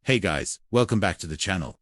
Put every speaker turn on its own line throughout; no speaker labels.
Hey guys, welcome back to the channel.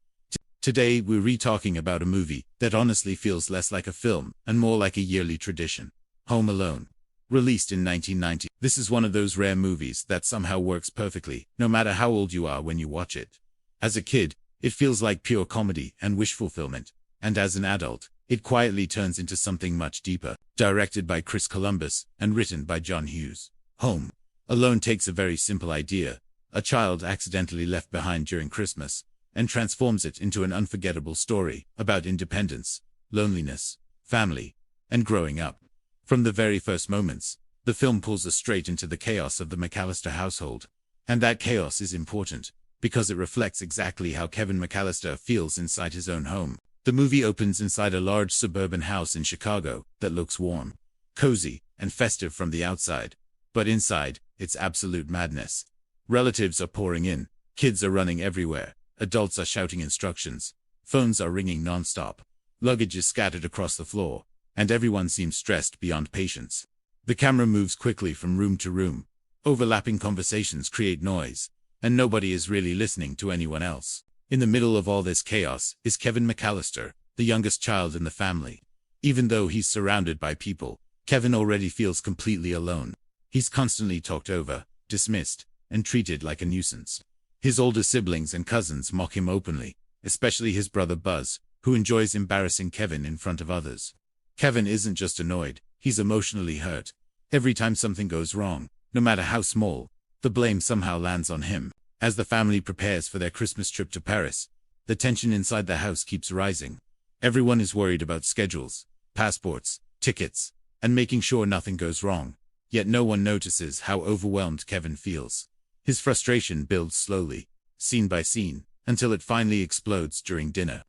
Today we're re-talking about a movie that honestly feels less like a film and more like a yearly tradition. Home Alone. Released in 1990, this is one of those rare movies that somehow works perfectly, no matter how old you are when you watch it. As a kid, it feels like pure comedy and wish fulfillment, and as an adult, it quietly turns into something much deeper. Directed by Chris Columbus and written by John Hughes. Home Alone takes a very simple idea, a child accidentally left behind during Christmas, and transforms it into an unforgettable story about independence, loneliness, family, and growing up. From the very first moments, the film pulls us straight into the chaos of the McAllister household. And that chaos is important, because it reflects exactly how Kevin McAllister feels inside his own home. The movie opens inside a large suburban house in Chicago that looks warm, cozy, and festive from the outside. But inside, it's absolute madness. Relatives are pouring in, kids are running everywhere, adults are shouting instructions, phones are ringing non-stop, luggage is scattered across the floor, and everyone seems stressed beyond patience. The camera moves quickly from room to room, overlapping conversations create noise, and nobody is really listening to anyone else. In the middle of all this chaos is Kevin McAllister, the youngest child in the family. Even though he's surrounded by people, Kevin already feels completely alone. He's constantly talked over, dismissed, and treated like a nuisance. His older siblings and cousins mock him openly, especially his brother Buzz, who enjoys embarrassing Kevin in front of others. Kevin isn't just annoyed, he's emotionally hurt. Every time something goes wrong, no matter how small, the blame somehow lands on him. As the family prepares for their Christmas trip to Paris, the tension inside the house keeps rising. Everyone is worried about schedules, passports, tickets, and making sure nothing goes wrong. Yet no one notices how overwhelmed Kevin feels. His frustration builds slowly, scene by scene, until it finally explodes during dinner.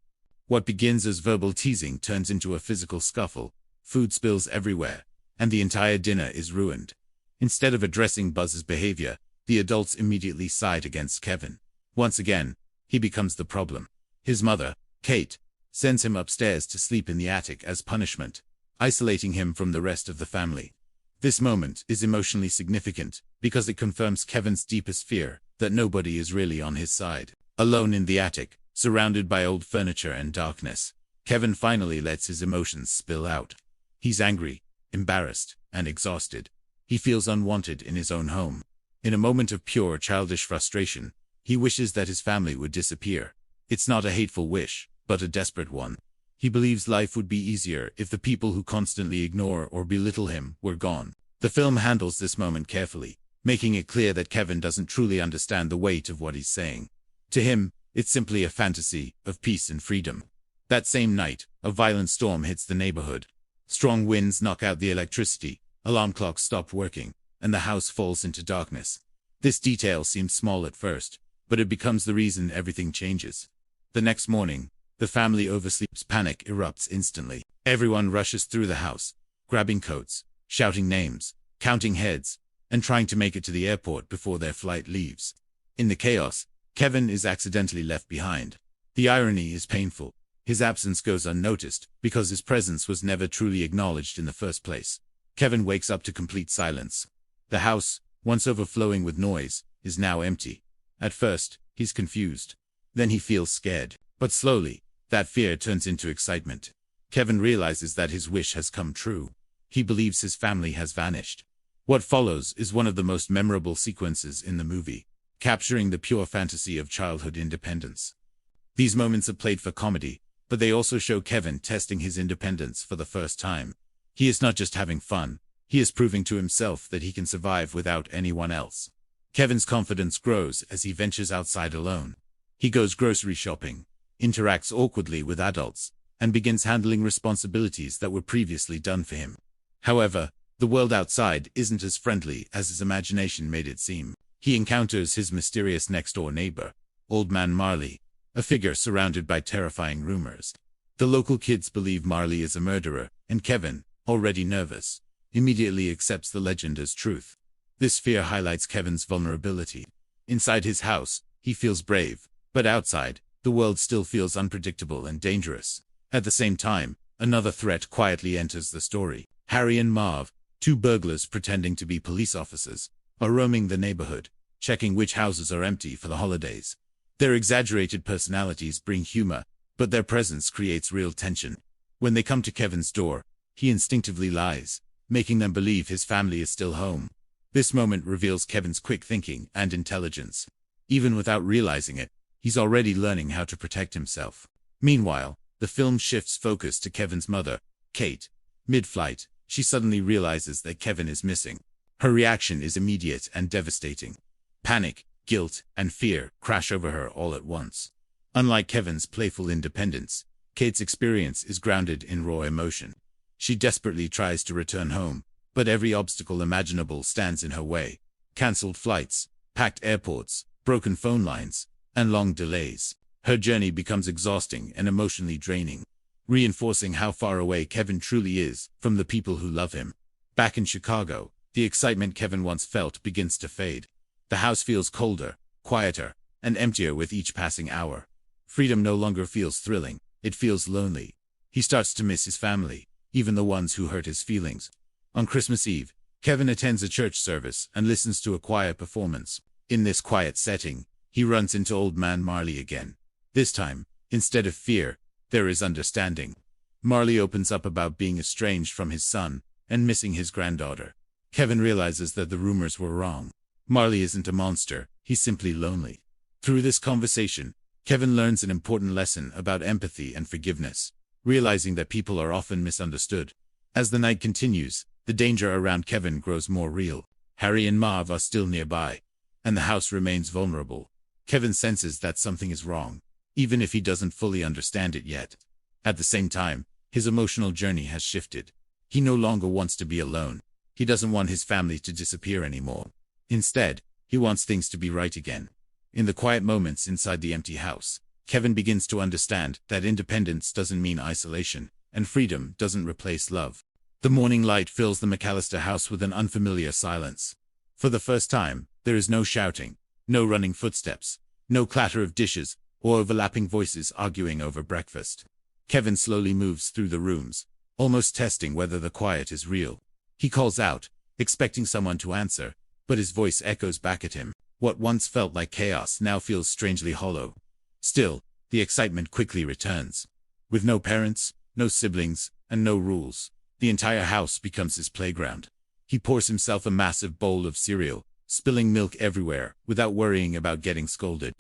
What begins as verbal teasing turns into a physical scuffle, food spills everywhere, and the entire dinner is ruined. Instead of addressing Buzz's behavior, the adults immediately side against Kevin. Once again, he becomes the problem. His mother, Kate, sends him upstairs to sleep in the attic as punishment, isolating him from the rest of the family. This moment is emotionally significant because it confirms Kevin's deepest fear, that nobody is really on his side. Alone in the attic, surrounded by old furniture and darkness, Kevin finally lets his emotions spill out. He's angry, embarrassed, and exhausted. He feels unwanted in his own home. In a moment of pure childish frustration, he wishes that his family would disappear. It's not a hateful wish, but a desperate one. He believes life would be easier if the people who constantly ignore or belittle him were gone. The film handles this moment carefully, making it clear that Kevin doesn't truly understand the weight of what he's saying. To him, it's simply a fantasy of peace and freedom. That same night, a violent storm hits the neighborhood. Strong winds knock out the electricity, alarm clocks stop working, and the house falls into darkness. This detail seems small at first, but it becomes the reason everything changes. The next morning, the family oversleeps. Panic erupts instantly. Everyone rushes through the house, grabbing coats, shouting names, counting heads, and trying to make it to the airport before their flight leaves. In the chaos, Kevin is accidentally left behind. The irony is painful. His absence goes unnoticed because his presence was never truly acknowledged in the first place. Kevin wakes up to complete silence. The house, once overflowing with noise, is now empty. At first, he's confused. Then he feels scared. But slowly, that fear turns into excitement. Kevin realizes that his wish has come true. He believes his family has vanished. What follows is one of the most memorable sequences in the movie, capturing the pure fantasy of childhood independence. These moments are played for comedy, but they also show Kevin testing his independence for the first time. He is not just having fun. He is proving to himself that he can survive without anyone else. Kevin's confidence grows as he ventures outside alone. He goes grocery shopping, interacts awkwardly with adults, and begins handling responsibilities that were previously done for him. However, the world outside isn't as friendly as his imagination made it seem. He encounters his mysterious next-door neighbor, Old Man Marley, a figure surrounded by terrifying rumors. The local kids believe Marley is a murderer, and Kevin, already nervous, immediately accepts the legend as truth. This fear highlights Kevin's vulnerability. Inside his house, he feels brave, but outside, the world still feels unpredictable and dangerous. At the same time, another threat quietly enters the story. Harry and Marv, two burglars pretending to be police officers, are roaming the neighborhood, checking which houses are empty for the holidays. Their exaggerated personalities bring humor, but their presence creates real tension. When they come to Kevin's door, he instinctively lies, making them believe his family is still home. This moment reveals Kevin's quick thinking and intelligence. Even without realizing it, he's already learning how to protect himself. Meanwhile, the film shifts focus to Kevin's mother, Kate. Mid-flight, she suddenly realizes that Kevin is missing. Her reaction is immediate and devastating. Panic, guilt, and fear crash over her all at once. Unlike Kevin's playful independence, Kate's experience is grounded in raw emotion. She desperately tries to return home, but every obstacle imaginable stands in her way. Cancelled flights, packed airports, broken phone lines, and long delays. Her journey becomes exhausting and emotionally draining, reinforcing how far away Kevin truly is from the people who love him. Back in Chicago, the excitement Kevin once felt begins to fade. The house feels colder, quieter, and emptier with each passing hour. Freedom no longer feels thrilling, it feels lonely. He starts to miss his family, even the ones who hurt his feelings. On Christmas Eve, Kevin attends a church service and listens to a choir performance. In this quiet setting, he runs into Old Man Marley again. This time, instead of fear, there is understanding. Marley opens up about being estranged from his son and missing his granddaughter. Kevin realizes that the rumors were wrong. Marley isn't a monster, he's simply lonely. Through this conversation, Kevin learns an important lesson about empathy and forgiveness, realizing that people are often misunderstood. As the night continues, the danger around Kevin grows more real. Harry and Marv are still nearby, and the house remains vulnerable. Kevin senses that something is wrong, even if he doesn't fully understand it yet. At the same time, his emotional journey has shifted. He no longer wants to be alone. He doesn't want his family to disappear anymore. Instead, he wants things to be right again. In the quiet moments inside the empty house, Kevin begins to understand that independence doesn't mean isolation, and freedom doesn't replace love. The morning light fills the McAllister house with an unfamiliar silence. For the first time, there is no shouting, no running footsteps, no clatter of dishes, or overlapping voices arguing over breakfast. Kevin slowly moves through the rooms, almost testing whether the quiet is real. He calls out, expecting someone to answer, but his voice echoes back at him. What once felt like chaos now feels strangely hollow. Still, the excitement quickly returns. With no parents, no siblings, and no rules, the entire house becomes his playground. He pours himself a massive bowl of cereal, spilling milk everywhere without worrying about getting scolded.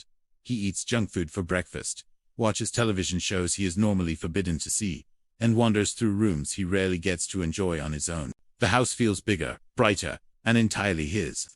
He eats junk food for breakfast, watches television shows he is normally forbidden to see, and wanders through rooms he rarely gets to enjoy on his own. The house feels bigger, brighter, and entirely his.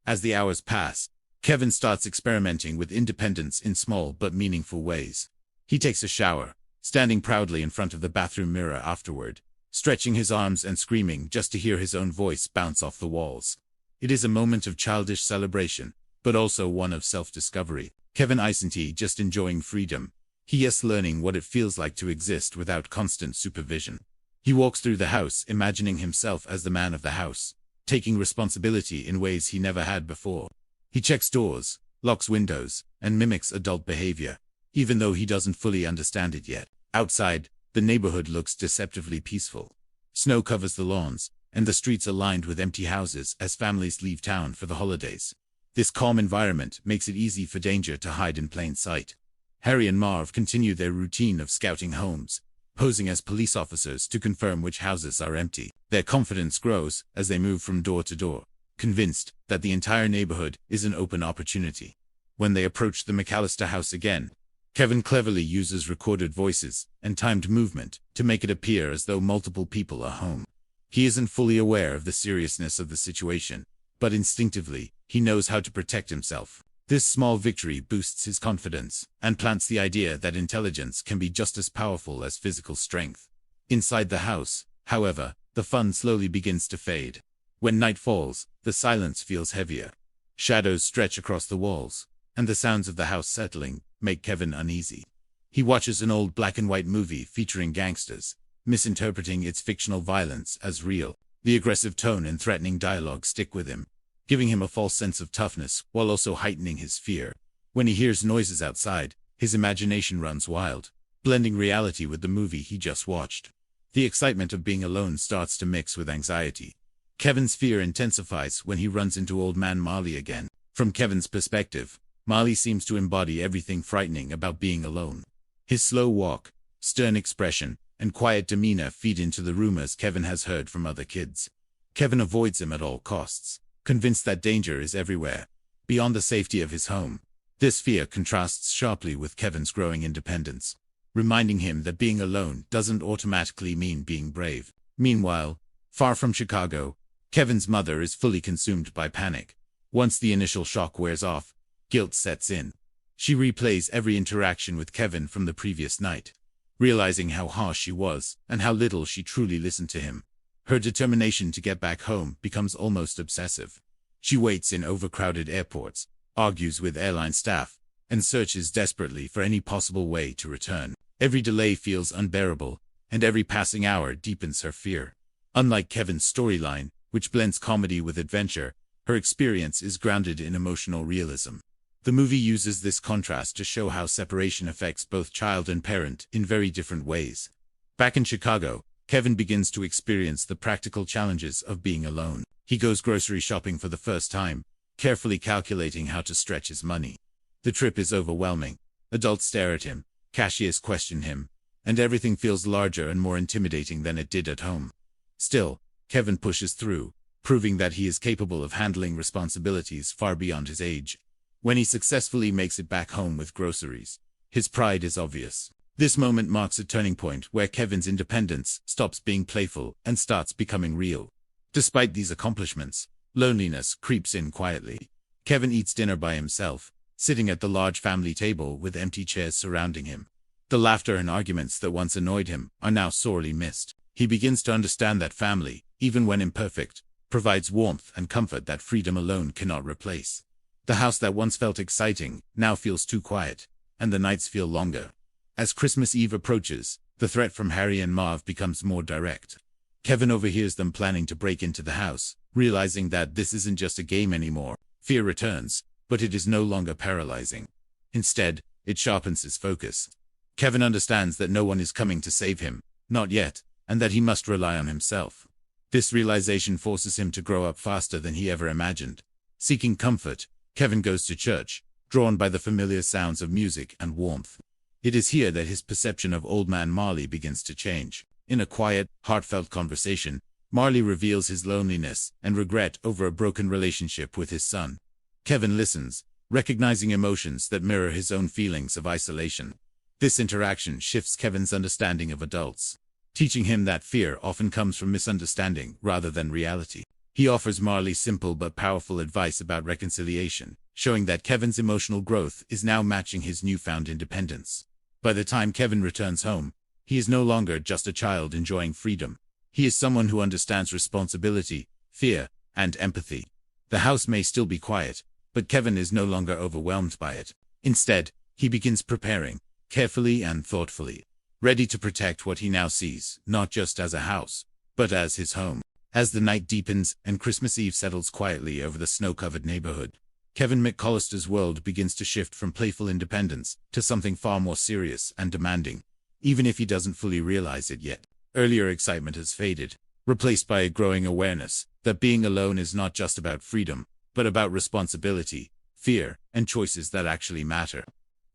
As the hours pass, Kevin starts experimenting with independence in small but meaningful ways. He takes a shower, standing proudly in front of the bathroom mirror afterward, stretching his arms and screaming just to hear his own voice bounce off the walls. It is a moment of childish celebration, but also one of self-discovery. Kevin isn't just enjoying freedom. He is learning what it feels like to exist without constant supervision. He walks through the house imagining himself as the man of the house, taking responsibility in ways he never had before. He checks doors, locks windows, and mimics adult behavior, even though he doesn't fully understand it yet. Outside, the neighborhood looks deceptively peaceful. Snow covers the lawns, and the streets are lined with empty houses as families leave town for the holidays. This calm environment makes it easy for danger to hide in plain sight. Harry and Marv continue their routine of scouting homes, posing as police officers to confirm which houses are empty. Their confidence grows as they move from door to door, convinced that the entire neighborhood is an open opportunity. When they approach the McAllister house again, Kevin cleverly uses recorded voices and timed movement to make it appear as though multiple people are home. He isn't fully aware of the seriousness of the situation, but instinctively, he knows how to protect himself. This small victory boosts his confidence and plants the idea that intelligence can be just as powerful as physical strength. Inside the house, however, the fun slowly begins to fade. When night falls, the silence feels heavier. Shadows stretch across the walls, and the sounds of the house settling make Kevin uneasy. He watches an old black-and-white movie featuring gangsters, misinterpreting its fictional violence as real. The aggressive tone and threatening dialogue stick with him, giving him a false sense of toughness while also heightening his fear. When he hears noises outside, his imagination runs wild, blending reality with the movie he just watched. The excitement of being alone starts to mix with anxiety. Kevin's fear intensifies when he runs into Old Man Marley again. From Kevin's perspective, Marley seems to embody everything frightening about being alone. His slow walk, stern expression, and quiet demeanor feed into the rumors Kevin has heard from other kids. Kevin avoids him at all costs, convinced that danger is everywhere, beyond the safety of his home. This fear contrasts sharply with Kevin's growing independence, reminding him that being alone doesn't automatically mean being brave. Meanwhile, far from Chicago, Kevin's mother is fully consumed by panic. Once the initial shock wears off, guilt sets in. She replays every interaction with Kevin from the previous night, realizing how harsh she was and how little she truly listened to him. Her determination to get back home becomes almost obsessive. She waits in overcrowded airports, argues with airline staff, and searches desperately for any possible way to return. Every delay feels unbearable, and every passing hour deepens her fear. Unlike Kevin's storyline, which blends comedy with adventure, her experience is grounded in emotional realism. The movie uses this contrast to show how separation affects both child and parent in very different ways. Back in Chicago, Kevin begins to experience the practical challenges of being alone. He goes grocery shopping for the first time, carefully calculating how to stretch his money. The trip is overwhelming. Adults stare at him, cashiers question him, and everything feels larger and more intimidating than it did at home. Still, Kevin pushes through, proving that he is capable of handling responsibilities far beyond his age. When he successfully makes it back home with groceries, his pride is obvious. This moment marks a turning point where Kevin's independence stops being playful and starts becoming real. Despite these accomplishments, loneliness creeps in quietly. Kevin eats dinner by himself, sitting at the large family table with empty chairs surrounding him. The laughter and arguments that once annoyed him are now sorely missed. He begins to understand that family, even when imperfect, provides warmth and comfort that freedom alone cannot replace. The house that once felt exciting now feels too quiet, and the nights feel longer. As Christmas Eve approaches, the threat from Harry and Marv becomes more direct. Kevin overhears them planning to break into the house, realizing that this isn't just a game anymore. Fear returns, but it is no longer paralyzing. Instead, it sharpens his focus. Kevin understands that no one is coming to save him, not yet, and that he must rely on himself. This realization forces him to grow up faster than he ever imagined. Seeking comfort, Kevin goes to church, drawn by the familiar sounds of music and warmth. It is here that his perception of Old Man Marley begins to change. In a quiet, heartfelt conversation, Marley reveals his loneliness and regret over a broken relationship with his son. Kevin listens, recognizing emotions that mirror his own feelings of isolation. This interaction shifts Kevin's understanding of adults, teaching him that fear often comes from misunderstanding rather than reality. He offers Marley simple but powerful advice about reconciliation, showing that Kevin's emotional growth is now matching his newfound independence. By the time Kevin returns home, he is no longer just a child enjoying freedom. He is someone who understands responsibility, fear, and empathy. The house may still be quiet, but Kevin is no longer overwhelmed by it. Instead, he begins preparing, carefully and thoughtfully, ready to protect what he now sees, not just as a house, but as his home. As the night deepens and Christmas Eve settles quietly over the snow-covered neighborhood, Kevin McCollister's world begins to shift from playful independence to something far more serious and demanding, even if he doesn't fully realize it yet. Earlier excitement has faded, replaced by a growing awareness that being alone is not just about freedom, but about responsibility, fear, and choices that actually matter.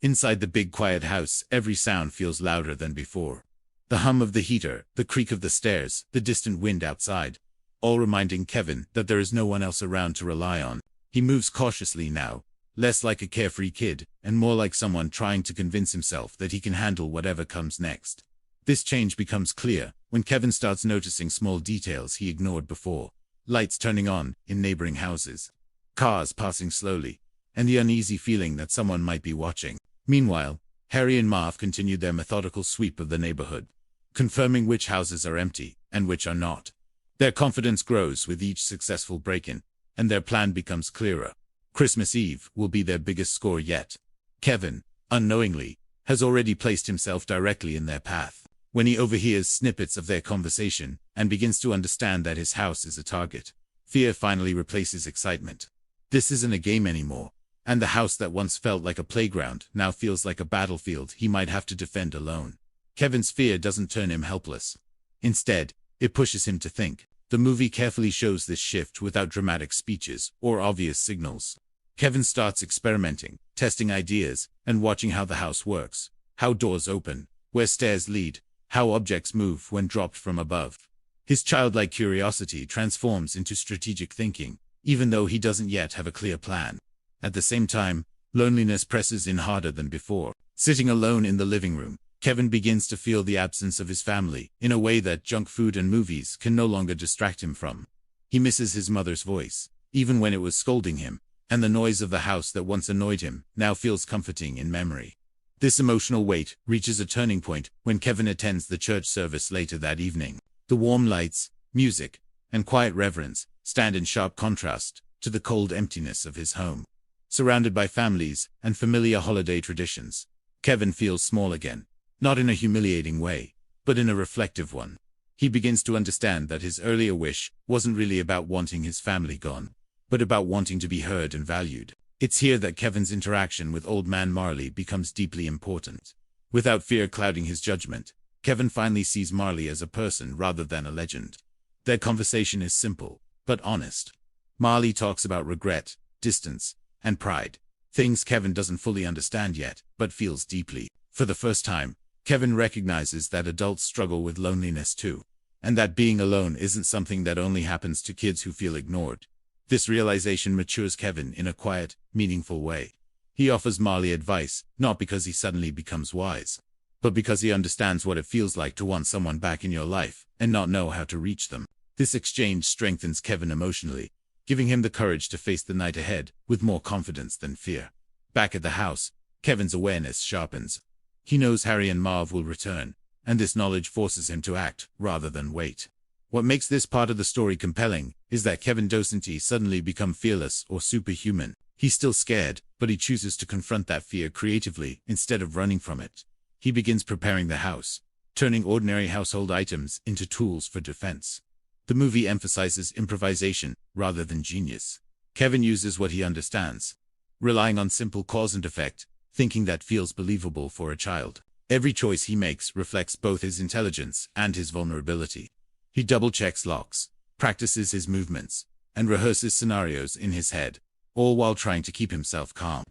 Inside the big quiet house, every sound feels louder than before. The hum of the heater, the creak of the stairs, the distant wind outside, all reminding Kevin that there is no one else around to rely on. He moves cautiously now, less like a carefree kid, and more like someone trying to convince himself that he can handle whatever comes next. This change becomes clear when Kevin starts noticing small details he ignored before. Lights turning on in neighboring houses, cars passing slowly, and the uneasy feeling that someone might be watching. Meanwhile, Harry and Marv continue their methodical sweep of the neighborhood, confirming which houses are empty and which are not. Their confidence grows with each successful break-in, and their plan becomes clearer. Christmas Eve will be their biggest score yet. Kevin, unknowingly, has already placed himself directly in their path. When he overhears snippets of their conversation and begins to understand that his house is a target, fear finally replaces excitement. This isn't a game anymore, and the house that once felt like a playground now feels like a battlefield he might have to defend alone. Kevin's fear doesn't turn him helpless. Instead, it pushes him to think. The movie carefully shows this shift without dramatic speeches or obvious signals. Kevin starts experimenting, testing ideas, and watching how the house works, how doors open, where stairs lead, how objects move when dropped from above. His childlike curiosity transforms into strategic thinking, even though he doesn't yet have a clear plan. At the same time, loneliness presses in harder than before. Sitting alone in the living room, Kevin begins to feel the absence of his family in a way that junk food and movies can no longer distract him from. He misses his mother's voice, even when it was scolding him, and the noise of the house that once annoyed him now feels comforting in memory. This emotional weight reaches a turning point when Kevin attends the church service later that evening. The warm lights, music, and quiet reverence stand in sharp contrast to the cold emptiness of his home. Surrounded by families and familiar holiday traditions, Kevin feels small again, not in a humiliating way, but in a reflective one. He begins to understand that his earlier wish wasn't really about wanting his family gone, but about wanting to be heard and valued. It's here that Kevin's interaction with Old Man Marley becomes deeply important. Without fear clouding his judgment, Kevin finally sees Marley as a person rather than a legend. Their conversation is simple, but honest. Marley talks about regret, distance, and pride, things Kevin doesn't fully understand yet, but feels deeply. For the first time, Kevin recognizes that adults struggle with loneliness too, and that being alone isn't something that only happens to kids who feel ignored. This realization matures Kevin in a quiet, meaningful way. He offers Marley advice, not because he suddenly becomes wise, but because he understands what it feels like to want someone back in your life and not know how to reach them. This exchange strengthens Kevin emotionally, giving him the courage to face the night ahead with more confidence than fear. Back at the house, Kevin's awareness sharpens. He knows Harry and Marv will return, and this knowledge forces him to act rather than wait. What makes this part of the story compelling is that Kevin doesn't suddenly become fearless or superhuman. He's still scared, but he chooses to confront that fear creatively instead of running from it. He begins preparing the house, turning ordinary household items into tools for defense. The movie emphasizes improvisation rather than genius. Kevin uses what he understands, relying on simple cause and effect, thinking that feels believable for a child. Every choice he makes reflects both his intelligence and his vulnerability. He double-checks locks, practices his movements, and rehearses scenarios in his head, all while trying to keep himself calm.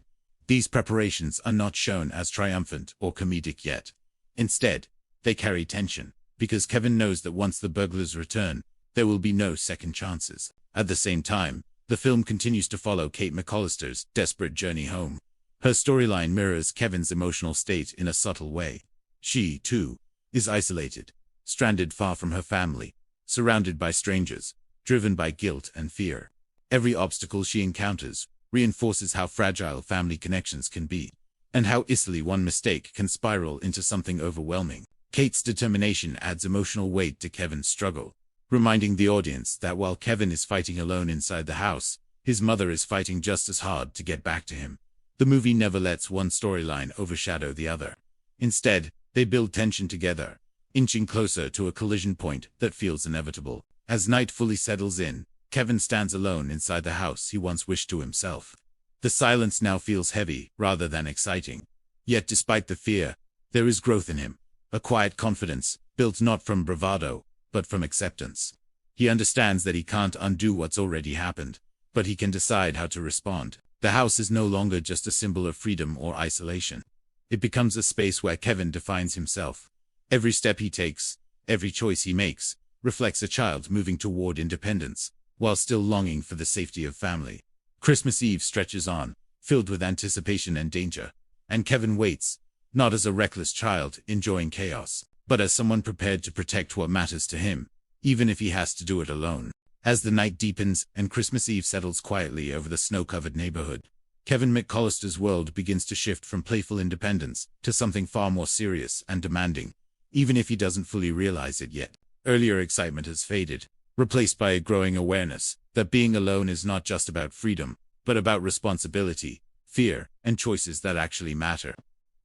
These preparations are not shown as triumphant or comedic yet. Instead, they carry tension, because Kevin knows that once the burglars return, there will be no second chances. At the same time, the film continues to follow Kate McCallister's desperate journey home. Her storyline mirrors Kevin's emotional state in a subtle way. She, too, is isolated, stranded far from her family, surrounded by strangers, driven by guilt and fear. Every obstacle she encounters reinforces how fragile family connections can be, and how easily one mistake can spiral into something overwhelming. Kate's determination adds emotional weight to Kevin's struggle, reminding the audience that while Kevin is fighting alone inside the house, his mother is fighting just as hard to get back to him. The movie never lets one storyline overshadow the other. Instead, they build tension together, inching closer to a collision point that feels inevitable. As night fully settles in, Kevin stands alone inside the house he once wished to himself. The silence now feels heavy rather than exciting. Yet despite the fear, there is growth in him, a quiet confidence, built not from bravado, but from acceptance. He understands that he can't undo what's already happened, but he can decide how to respond. The house is no longer just a symbol of freedom or isolation. It becomes a space where Kevin defines himself. Every step he takes, every choice he makes, reflects a child moving toward independence, while still longing for the safety of family. Christmas Eve stretches on, filled with anticipation and danger, and Kevin waits, not as a reckless child enjoying chaos, but as someone prepared to protect what matters to him, even if he has to do it alone. As the night deepens and Christmas Eve settles quietly over the snow-covered neighborhood, Kevin McCallister's world begins to shift from playful independence to something far more serious and demanding, even if he doesn't fully realize it yet. Earlier excitement has faded, replaced by a growing awareness that being alone is not just about freedom, but about responsibility, fear, and choices that actually matter.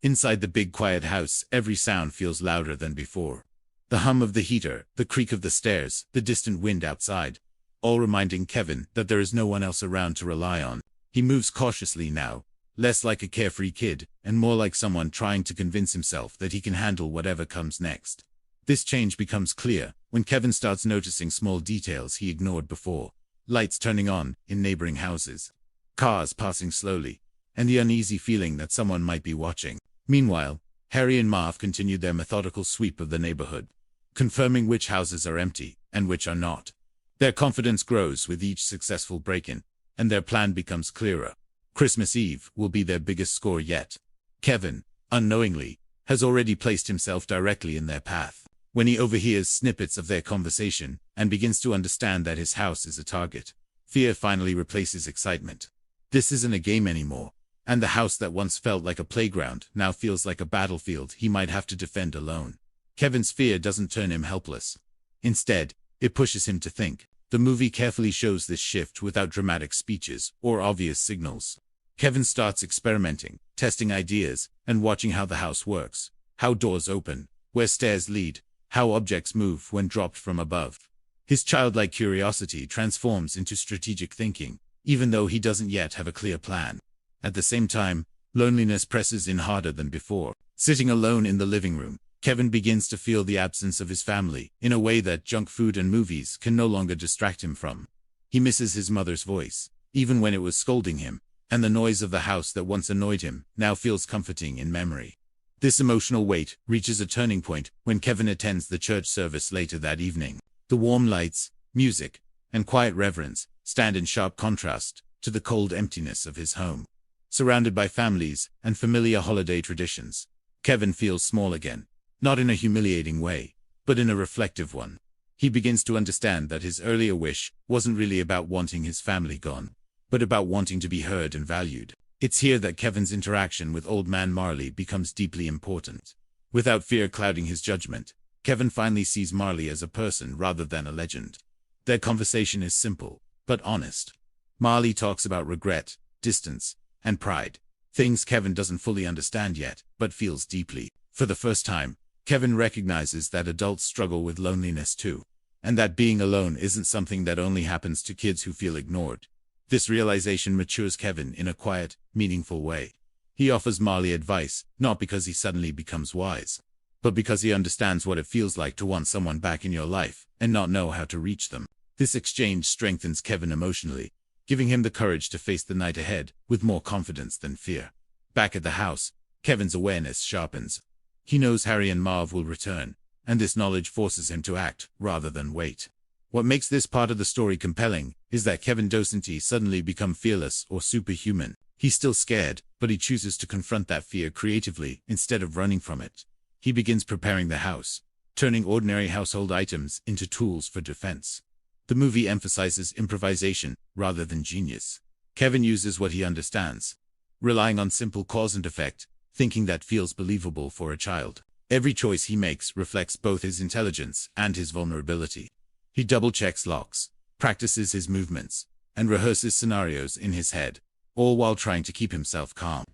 Inside the big quiet house, every sound feels louder than before. The hum of the heater, the creak of the stairs, the distant wind outside, all reminding Kevin that there is no one else around to rely on. He moves cautiously now, less like a carefree kid, and more like someone trying to convince himself that he can handle whatever comes next. This change becomes clear when Kevin starts noticing small details he ignored before. Lights turning on in neighboring houses, cars passing slowly, and the uneasy feeling that someone might be watching. Meanwhile, Harry and Marv continue their methodical sweep of the neighborhood, confirming which houses are empty and which are not. Their confidence grows with each successful break-in, and their plan becomes clearer. Christmas Eve will be their biggest score yet. Kevin, unknowingly, has already placed himself directly in their path. When he overhears snippets of their conversation and begins to understand that his house is a target, fear finally replaces excitement. This isn't a game anymore, and the house that once felt like a playground now feels like a battlefield he might have to defend alone. Kevin's fear doesn't turn him helpless. Instead, it pushes him to think. The movie carefully shows this shift without dramatic speeches or obvious signals. Kevin starts experimenting, testing ideas, and watching how the house works, how doors open, where stairs lead, how objects move when dropped from above. His childlike curiosity transforms into strategic thinking, even though he doesn't yet have a clear plan. At the same time, loneliness presses in harder than before. Sitting alone in the living room, Kevin begins to feel the absence of his family in a way that junk food and movies can no longer distract him from. He misses his mother's voice, even when it was scolding him, and the noise of the house that once annoyed him now feels comforting in memory. This emotional weight reaches a turning point when Kevin attends the church service later that evening. The warm lights, music, and quiet reverence stand in sharp contrast to the cold emptiness of his home. Surrounded by families and familiar holiday traditions, Kevin feels small again. Not in a humiliating way, but in a reflective one. He begins to understand that his earlier wish wasn't really about wanting his family gone, but about wanting to be heard and valued. It's here that Kevin's interaction with Old Man Marley becomes deeply important. Without fear clouding his judgment, Kevin finally sees Marley as a person rather than a legend. Their conversation is simple, but honest. Marley talks about regret, distance, and pride, things Kevin doesn't fully understand yet, but feels deeply. For the first time, Kevin recognizes that adults struggle with loneliness too, and that being alone isn't something that only happens to kids who feel ignored. This realization matures Kevin in a quiet, meaningful way. He offers Marley advice, not because he suddenly becomes wise, but because he understands what it feels like to want someone back in your life and not know how to reach them. This exchange strengthens Kevin emotionally, giving him the courage to face the night ahead with more confidence than fear. Back at the house, Kevin's awareness sharpens. He knows Harry and Marv will return, and this knowledge forces him to act rather than wait. What makes this part of the story compelling is that Kevin doesn't suddenly become fearless or superhuman. He's still scared, but he chooses to confront that fear creatively instead of running from it. He begins preparing the house, turning ordinary household items into tools for defense. The movie emphasizes improvisation rather than genius. Kevin uses what he understands, relying on simple cause and effect, thinking that feels believable for a child. Every choice he makes reflects both his intelligence and his vulnerability. He double-checks locks, practices his movements, and rehearses scenarios in his head, all while trying to keep himself calm.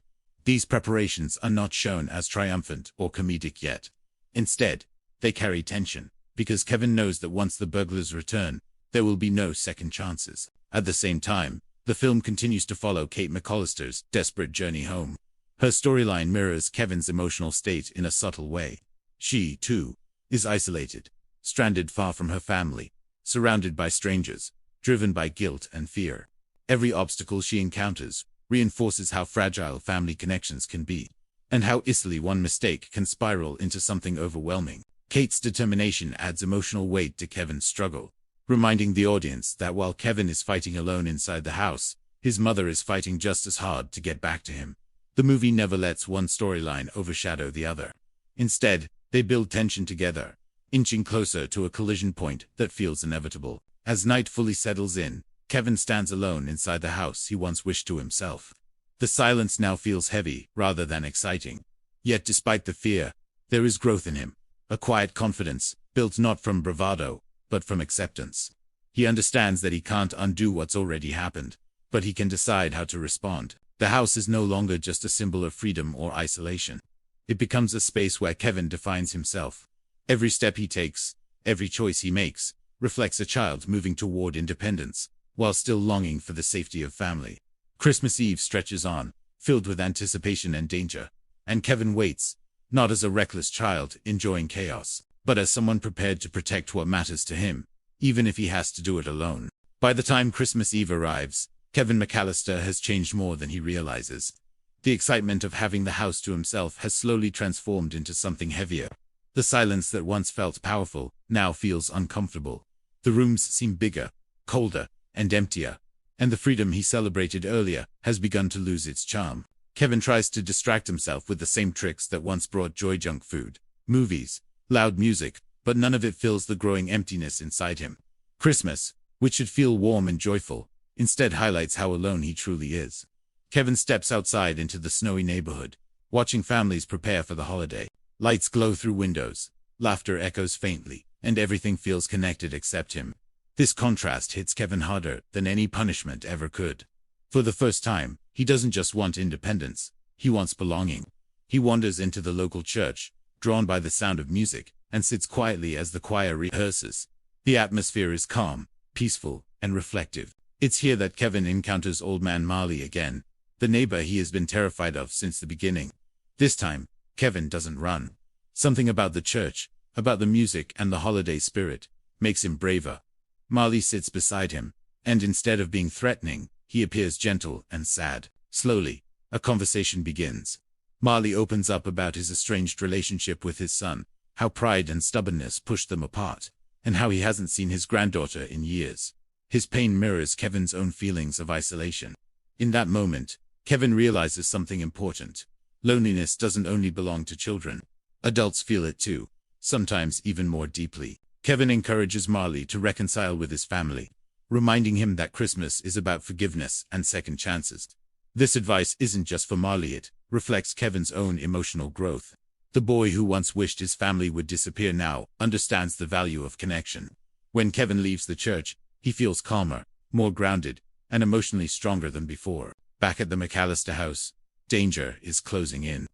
These preparations are not shown as triumphant or comedic yet. Instead, they carry tension, because Kevin knows that once the burglars return, there will be no second chances. At the same time, the film continues to follow Kate McCallister's desperate journey home. Her storyline mirrors Kevin's emotional state in a subtle way. She, too, is isolated, stranded far from her family, surrounded by strangers, driven by guilt and fear. Every obstacle she encounters reinforces how fragile family connections can be, and how easily one mistake can spiral into something overwhelming. Kate's determination adds emotional weight to Kevin's struggle, reminding the audience that while Kevin is fighting alone inside the house, his mother is fighting just as hard to get back to him. The movie never lets one storyline overshadow the other. Instead, they build tension together, inching closer to a collision point that feels inevitable. As night fully settles in, Kevin stands alone inside the house he once wished to himself. The silence now feels heavy rather than exciting. Yet despite the fear, there is growth in him, a quiet confidence, built not from bravado, but from acceptance. He understands that he can't undo what's already happened, but he can decide how to respond. The house is no longer just a symbol of freedom or isolation. It becomes a space where Kevin defines himself. Every step he takes, every choice he makes, reflects a child moving toward independence, while still longing for the safety of family. Christmas Eve stretches on, filled with anticipation and danger, and Kevin waits, not as a reckless child enjoying chaos, but as someone prepared to protect what matters to him, even if he has to do it alone. By the time Christmas Eve arrives, Kevin McAllister has changed more than he realizes. The excitement of having the house to himself has slowly transformed into something heavier. The silence that once felt powerful now feels uncomfortable. The rooms seem bigger, colder, and emptier, and the freedom he celebrated earlier has begun to lose its charm. Kevin tries to distract himself with the same tricks that once brought joy: junk food, movies, loud music, but none of it fills the growing emptiness inside him. Christmas, which should feel warm and joyful, instead highlights how alone he truly is. Kevin steps outside into the snowy neighborhood, watching families prepare for the holiday. Lights glow through windows, laughter echoes faintly, and everything feels connected except him. This contrast hits Kevin harder than any punishment ever could. For the first time, he doesn't just want independence, he wants belonging. He wanders into the local church, drawn by the sound of music, and sits quietly as the choir rehearses. The atmosphere is calm, peaceful, and reflective. It's here that Kevin encounters Old Man Marley again, the neighbor he has been terrified of since the beginning. This time, Kevin doesn't run. Something about the church, about the music and the holiday spirit, makes him braver. Marley sits beside him, and instead of being threatening, he appears gentle and sad. Slowly, a conversation begins. Marley opens up about his estranged relationship with his son, how pride and stubbornness pushed them apart, and how he hasn't seen his granddaughter in years. His pain mirrors Kevin's own feelings of isolation. In that moment, Kevin realizes something important. Loneliness doesn't only belong to children. Adults feel it too, sometimes even more deeply. Kevin encourages Marley to reconcile with his family, reminding him that Christmas is about forgiveness and second chances. This advice isn't just for Marley, it reflects Kevin's own emotional growth. The boy who once wished his family would disappear now understands the value of connection. When Kevin leaves the church, he feels calmer, more grounded, and emotionally stronger than before. Back at the McAllister house, danger is closing in.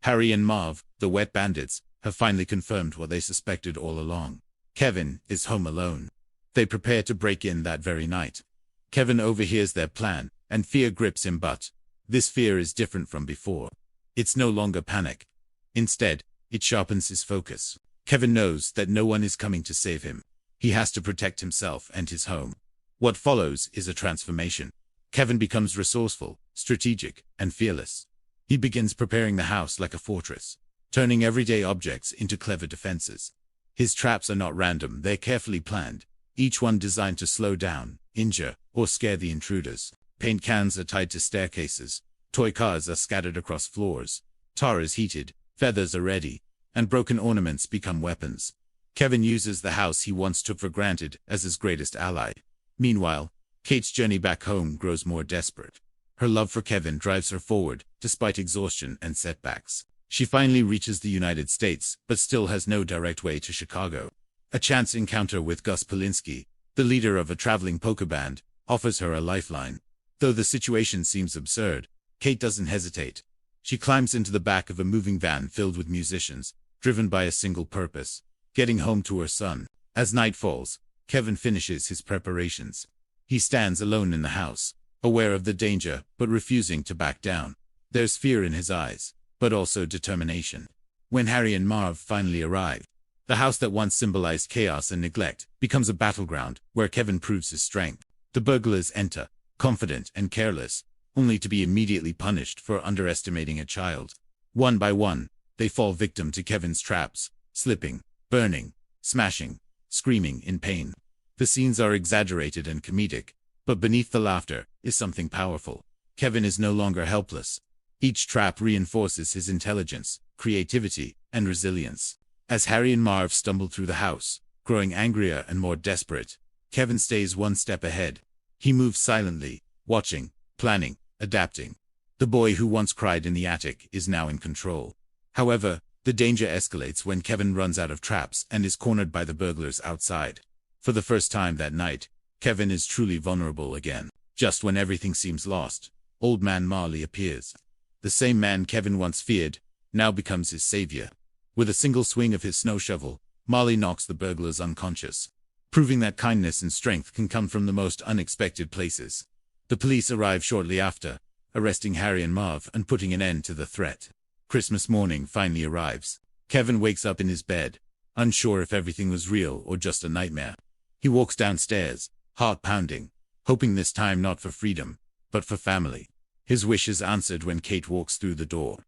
Harry and Marv, the wet bandits, have finally confirmed what they suspected all along. Kevin is home alone. They prepare to break in that very night. Kevin overhears their plan, and fear grips him, but this fear is different from before. It's no longer panic. Instead, it sharpens his focus. Kevin knows that no one is coming to save him. He has to protect himself and his home. What follows is a transformation. Kevin becomes resourceful, strategic, and fearless. He begins preparing the house like a fortress, turning everyday objects into clever defenses. His traps are not random, they're carefully planned, each one designed to slow down, injure, or scare the intruders. Paint cans are tied to staircases, toy cars are scattered across floors, tar is heated, feathers are ready, and broken ornaments become weapons. Kevin uses the house he once took for granted as his greatest ally. Meanwhile, Kate's journey back home grows more desperate. Her love for Kevin drives her forward, despite exhaustion and setbacks. She finally reaches the United States, but still has no direct way to Chicago. A chance encounter with Gus Polinski, the leader of a traveling polka band, offers her a lifeline. Though the situation seems absurd, Kate doesn't hesitate. She climbs into the back of a moving van filled with musicians, driven by a single purpose: getting home to her son. As night falls, Kevin finishes his preparations. He stands alone in the house, aware of the danger, but refusing to back down. There's fear in his eyes, but also determination. When Harry and Marv finally arrive, the house that once symbolized chaos and neglect becomes a battleground where Kevin proves his strength. The burglars enter, confident and careless, only to be immediately punished for underestimating a child. One by one, they fall victim to Kevin's traps, slipping, burning, smashing, screaming in pain. The scenes are exaggerated and comedic, but beneath the laughter is something powerful. Kevin is no longer helpless. Each trap reinforces his intelligence, creativity, and resilience. As Harry and Marv stumble through the house, growing angrier and more desperate, Kevin stays one step ahead. He moves silently, watching, planning, adapting. The boy who once cried in the attic is now in control. However, the danger escalates when Kevin runs out of traps and is cornered by the burglars outside. For the first time that night, Kevin is truly vulnerable again. Just when everything seems lost, Old Man Marley appears. The same man Kevin once feared now becomes his savior. With a single swing of his snow shovel, Marley knocks the burglars unconscious, proving that kindness and strength can come from the most unexpected places. The police arrive shortly after, arresting Harry and Marv and putting an end to the threat. Christmas morning finally arrives. Kevin wakes up in his bed, unsure if everything was real or just a nightmare. He walks downstairs, heart pounding, hoping this time not for freedom, but for family. His wish is answered when Kate walks through the door.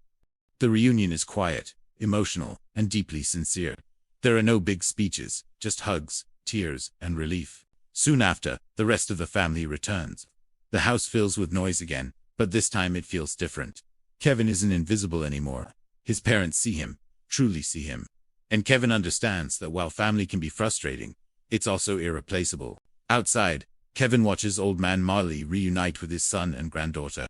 The reunion is quiet, emotional, and deeply sincere. There are no big speeches, just hugs, tears, and relief. Soon after, the rest of the family returns. The house fills with noise again, but this time it feels different. Kevin isn't invisible anymore. His parents see him, truly see him. And Kevin understands that while family can be frustrating, it's also irreplaceable. Outside, Kevin watches old man Marley reunite with his son and granddaughter,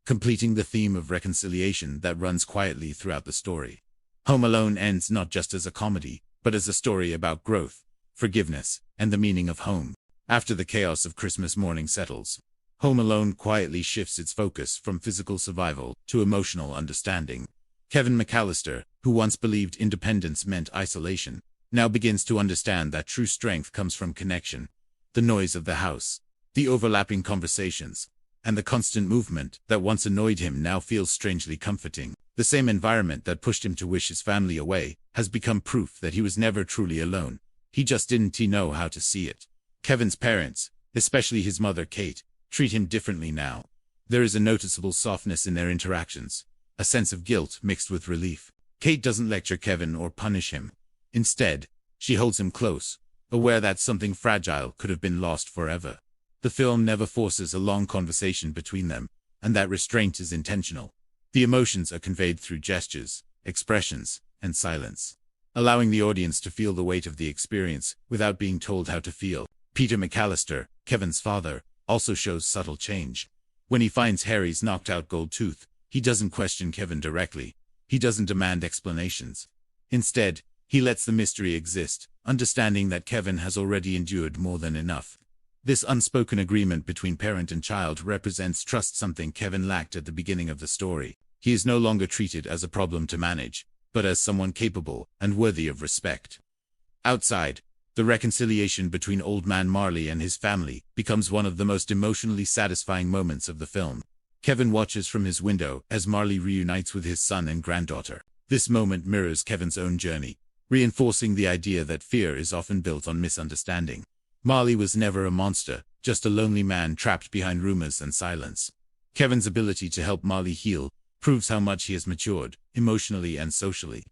completing the theme of reconciliation that runs quietly throughout the story. Home Alone ends not just as a comedy, but as a story about growth, forgiveness, and the meaning of home. After the chaos of Christmas morning settles, Home Alone quietly shifts its focus from physical survival to emotional understanding. Kevin McAllister, who once believed independence meant isolation, now begins to understand that true strength comes from connection. The noise of the house, the overlapping conversations, and the constant movement that once annoyed him now feels strangely comforting. The same environment that pushed him to wish his family away has become proof that he was never truly alone. He just didn't know how to see it. Kevin's parents, especially his mother Kate, treat him differently now. There is a noticeable softness in their interactions, a sense of guilt mixed with relief. Kate doesn't lecture Kevin or punish him. Instead, she holds him close, aware that something fragile could have been lost forever. The film never forces a long conversation between them, and that restraint is intentional. The emotions are conveyed through gestures, expressions, and silence, allowing the audience to feel the weight of the experience without being told how to feel. Peter McAllister, Kevin's father, also shows subtle change. When he finds Harry's knocked-out gold tooth, he doesn't question Kevin directly. He doesn't demand explanations. Instead, he lets the mystery exist, understanding that Kevin has already endured more than enough. This unspoken agreement between parent and child represents trust, something Kevin lacked at the beginning of the story. He is no longer treated as a problem to manage, but as someone capable and worthy of respect. Outside, the reconciliation between Old Man Marley and his family becomes one of the most emotionally satisfying moments of the film. Kevin watches from his window as Marley reunites with his son and granddaughter. This moment mirrors Kevin's own journey, reinforcing the idea that fear is often built on misunderstanding. Marley was never a monster, just a lonely man trapped behind rumors and silence. Kevin's ability to help Marley heal proves how much he has matured, emotionally and socially.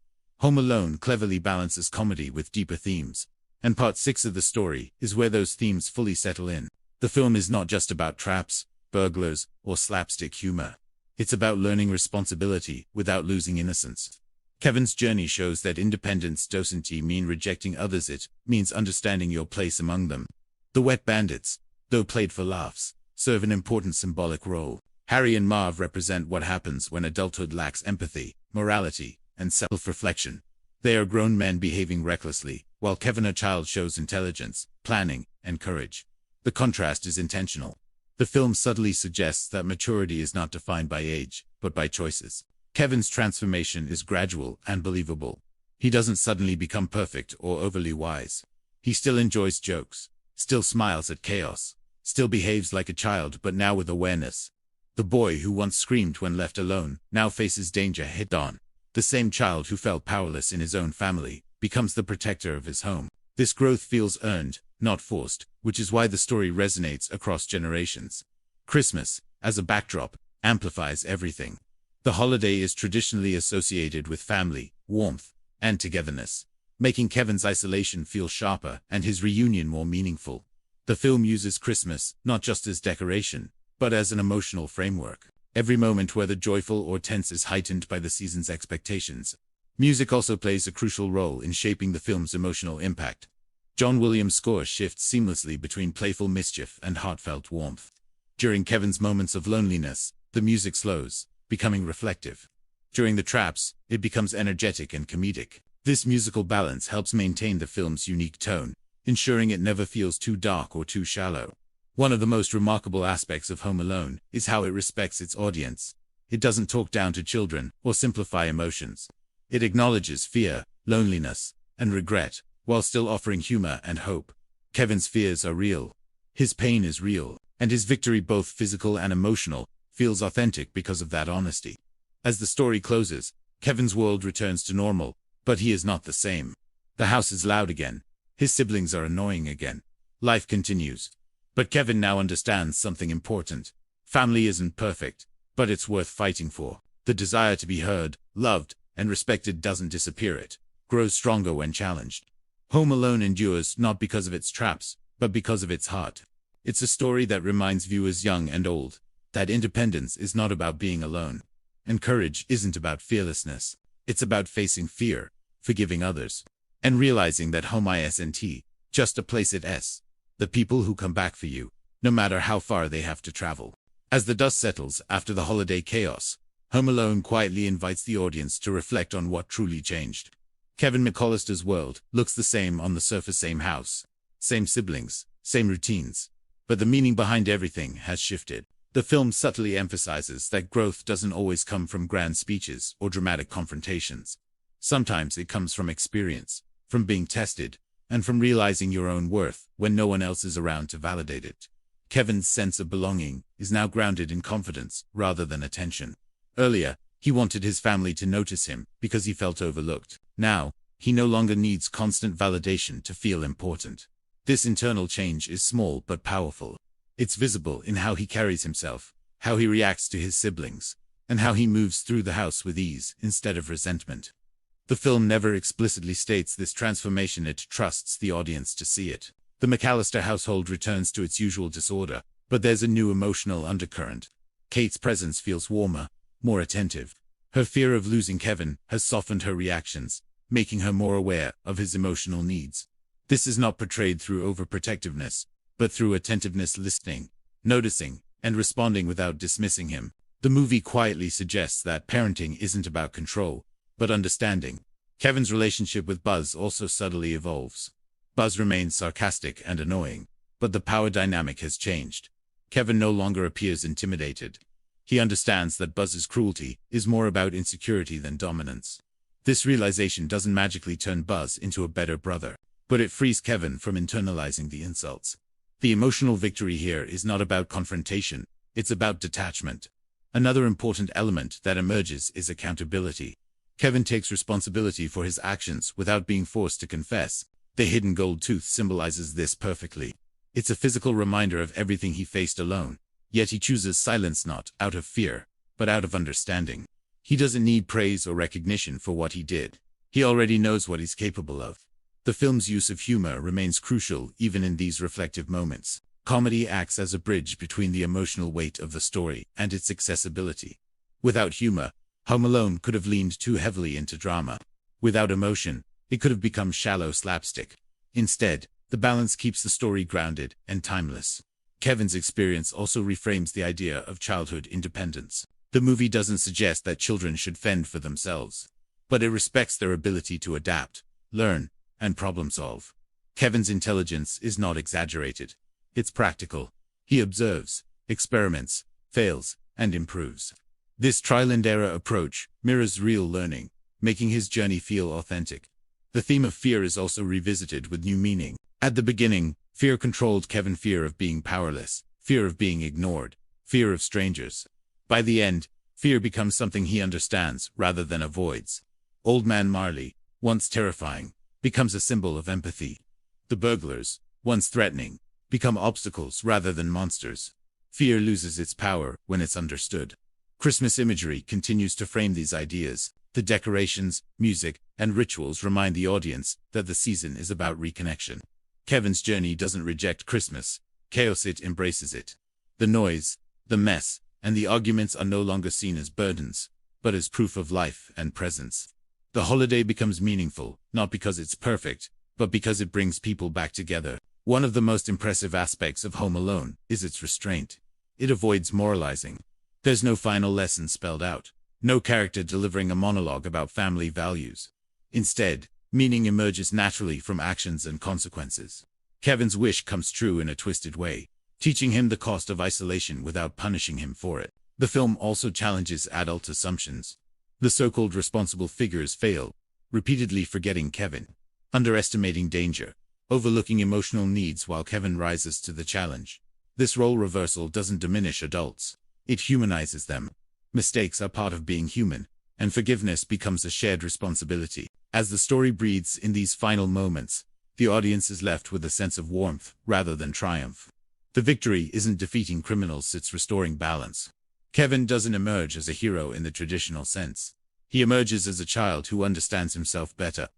Home Alone cleverly balances comedy with deeper themes, and part 6 of the story is where those themes fully settle in. The film is not just about traps, burglars, or slapstick humor. It's about learning responsibility without losing innocence. Kevin's journey shows that independence doesn't mean rejecting others, it means understanding your place among them. The Wet Bandits, though played for laughs, serve an important symbolic role. Harry and Marv represent what happens when adulthood lacks empathy, morality, and self-reflection. They are grown men behaving recklessly, while Kevin, a child, shows intelligence, planning, and courage. The contrast is intentional. The film subtly suggests that maturity is not defined by age, but by choices. Kevin's transformation is gradual and believable. He doesn't suddenly become perfect or overly wise. He still enjoys jokes, still smiles at chaos, still behaves like a child, but now with awareness. The boy who once screamed when left alone now faces danger head-on. The same child who felt powerless in his own family becomes the protector of his home. This growth feels earned, not forced, which is why the story resonates across generations. Christmas, as a backdrop, amplifies everything. The holiday is traditionally associated with family, warmth, and togetherness, making Kevin's isolation feel sharper and his reunion more meaningful. The film uses Christmas not just as decoration, but as an emotional framework. Every moment, whether joyful or tense, is heightened by the season's expectations. Music also plays a crucial role in shaping the film's emotional impact. John Williams' score shifts seamlessly between playful mischief and heartfelt warmth. During Kevin's moments of loneliness, the music slows, becoming reflective. During the traps, it becomes energetic and comedic. This musical balance helps maintain the film's unique tone, ensuring it never feels too dark or too shallow. One of the most remarkable aspects of Home Alone is how it respects its audience. It doesn't talk down to children or simplify emotions. It acknowledges fear, loneliness, and regret, while still offering humor and hope. Kevin's fears are real. His pain is real, and his victory, both physical and emotional, feels authentic because of that honesty. As the story closes, Kevin's world returns to normal, but he is not the same. The house is loud again. His siblings are annoying again. Life continues. But Kevin now understands something important. Family isn't perfect, but it's worth fighting for. The desire to be heard, loved, and respected doesn't disappear. It grows stronger when challenged. Home Alone endures not because of its traps, but because of its heart. It's a story that reminds viewers young and old that independence is not about being alone, and courage isn't about fearlessness. It's about facing fear, forgiving others, and realizing that home isn't just a place. It's the people who come back for you, no matter how far they have to travel. As the dust settles after the holiday chaos, Home Alone quietly invites the audience to reflect on what truly changed. Kevin McAllister's world looks the same on the surface: same house, same siblings, same routines. But the meaning behind everything has shifted. The film subtly emphasizes that growth doesn't always come from grand speeches or dramatic confrontations. Sometimes it comes from experience, from being tested, and from realizing your own worth when no one else is around to validate it. Kevin's sense of belonging is now grounded in confidence rather than attention. Earlier, he wanted his family to notice him because he felt overlooked. Now, he no longer needs constant validation to feel important. This internal change is small but powerful. It's visible in how he carries himself, how he reacts to his siblings, and how he moves through the house with ease instead of resentment. The film never explicitly states this transformation. It trusts the audience to see it. The McAllister household returns to its usual disorder, but there's a new emotional undercurrent. Kate's presence feels warmer, more attentive. Her fear of losing Kevin has softened her reactions, making her more aware of his emotional needs. This is not portrayed through overprotectiveness, but through attentiveness, listening, noticing, and responding without dismissing him. The movie quietly suggests that parenting isn't about control, but understanding. Kevin's relationship with Buzz also subtly evolves. Buzz remains sarcastic and annoying, but the power dynamic has changed. Kevin no longer appears intimidated. He understands that Buzz's cruelty is more about insecurity than dominance. This realization doesn't magically turn Buzz into a better brother, but it frees Kevin from internalizing the insults. The emotional victory here is not about confrontation, it's about detachment. Another important element that emerges is accountability. Kevin takes responsibility for his actions without being forced to confess. The hidden gold tooth symbolizes this perfectly. It's a physical reminder of everything he faced alone, yet he chooses silence not out of fear, but out of understanding. He doesn't need praise or recognition for what he did. He already knows what he's capable of. The film's use of humor remains crucial even in these reflective moments. Comedy acts as a bridge between the emotional weight of the story and its accessibility. Without humor, Home Alone could have leaned too heavily into drama. Without emotion, it could have become shallow slapstick. Instead, the balance keeps the story grounded and timeless. Kevin's experience also reframes the idea of childhood independence. The movie doesn't suggest that children should fend for themselves, but it respects their ability to adapt, learn, and problem-solve. Kevin's intelligence is not exaggerated. It's practical. He observes, experiments, fails, and improves. This trial-and-error approach mirrors real learning, making his journey feel authentic. The theme of fear is also revisited with new meaning. At the beginning, fear controlled Kevin: fear of being powerless, fear of being ignored, fear of strangers. By the end, fear becomes something he understands rather than avoids. Old Man Marley, once terrifying, becomes a symbol of empathy. The burglars, once threatening, become obstacles rather than monsters. Fear loses its power when it's understood. Christmas imagery continues to frame these ideas. The decorations, music, and rituals remind the audience that the season is about reconnection. Kevin's journey doesn't reject Christmas. Chaos, it embraces it. The noise, the mess, and the arguments are no longer seen as burdens, but as proof of life and presence. The holiday becomes meaningful, not because it's perfect, but because it brings people back together. One of the most impressive aspects of Home Alone is its restraint. It avoids moralizing. There's no final lesson spelled out, no character delivering a monologue about family values. Instead, meaning emerges naturally from actions and consequences. Kevin's wish comes true in a twisted way, teaching him the cost of isolation without punishing him for it. The film also challenges adult assumptions. The so-called responsible figures fail, repeatedly forgetting Kevin, underestimating danger, overlooking emotional needs while Kevin rises to the challenge. This role reversal doesn't diminish adults. It humanizes them. Mistakes are part of being human, and forgiveness becomes a shared responsibility. As the story breathes in these final moments, the audience is left with a sense of warmth rather than triumph. The victory isn't defeating criminals, it's restoring balance. Kevin doesn't emerge as a hero in the traditional sense. He emerges as a child who understands himself better.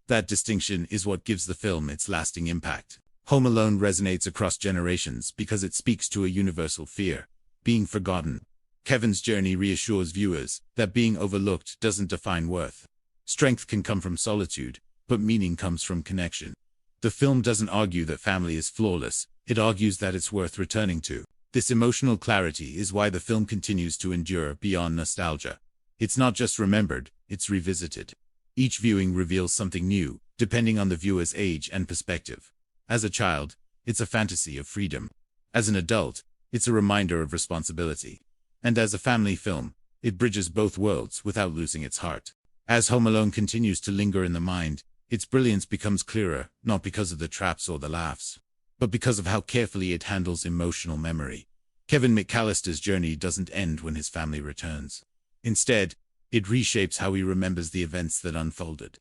That distinction is what gives the film its lasting impact. Home Alone resonates across generations because it speaks to a universal fear: being forgotten. Kevin's journey reassures viewers that being overlooked doesn't define worth. Strength can come from solitude, but meaning comes from connection. The film doesn't argue that family is flawless, it argues that it's worth returning to. This emotional clarity is why the film continues to endure beyond nostalgia. It's not just remembered, it's revisited. Each viewing reveals something new, depending on the viewer's age and perspective. As a child, it's a fantasy of freedom. As an adult, it's a reminder of responsibility. And as a family film, it bridges both worlds without losing its heart. As Home Alone continues to linger in the mind, its brilliance becomes clearer, not because of the traps or the laughs, but because of how carefully it handles emotional memory. Kevin McAllister's journey doesn't end when his family returns. Instead, it reshapes how he remembers the events that unfolded.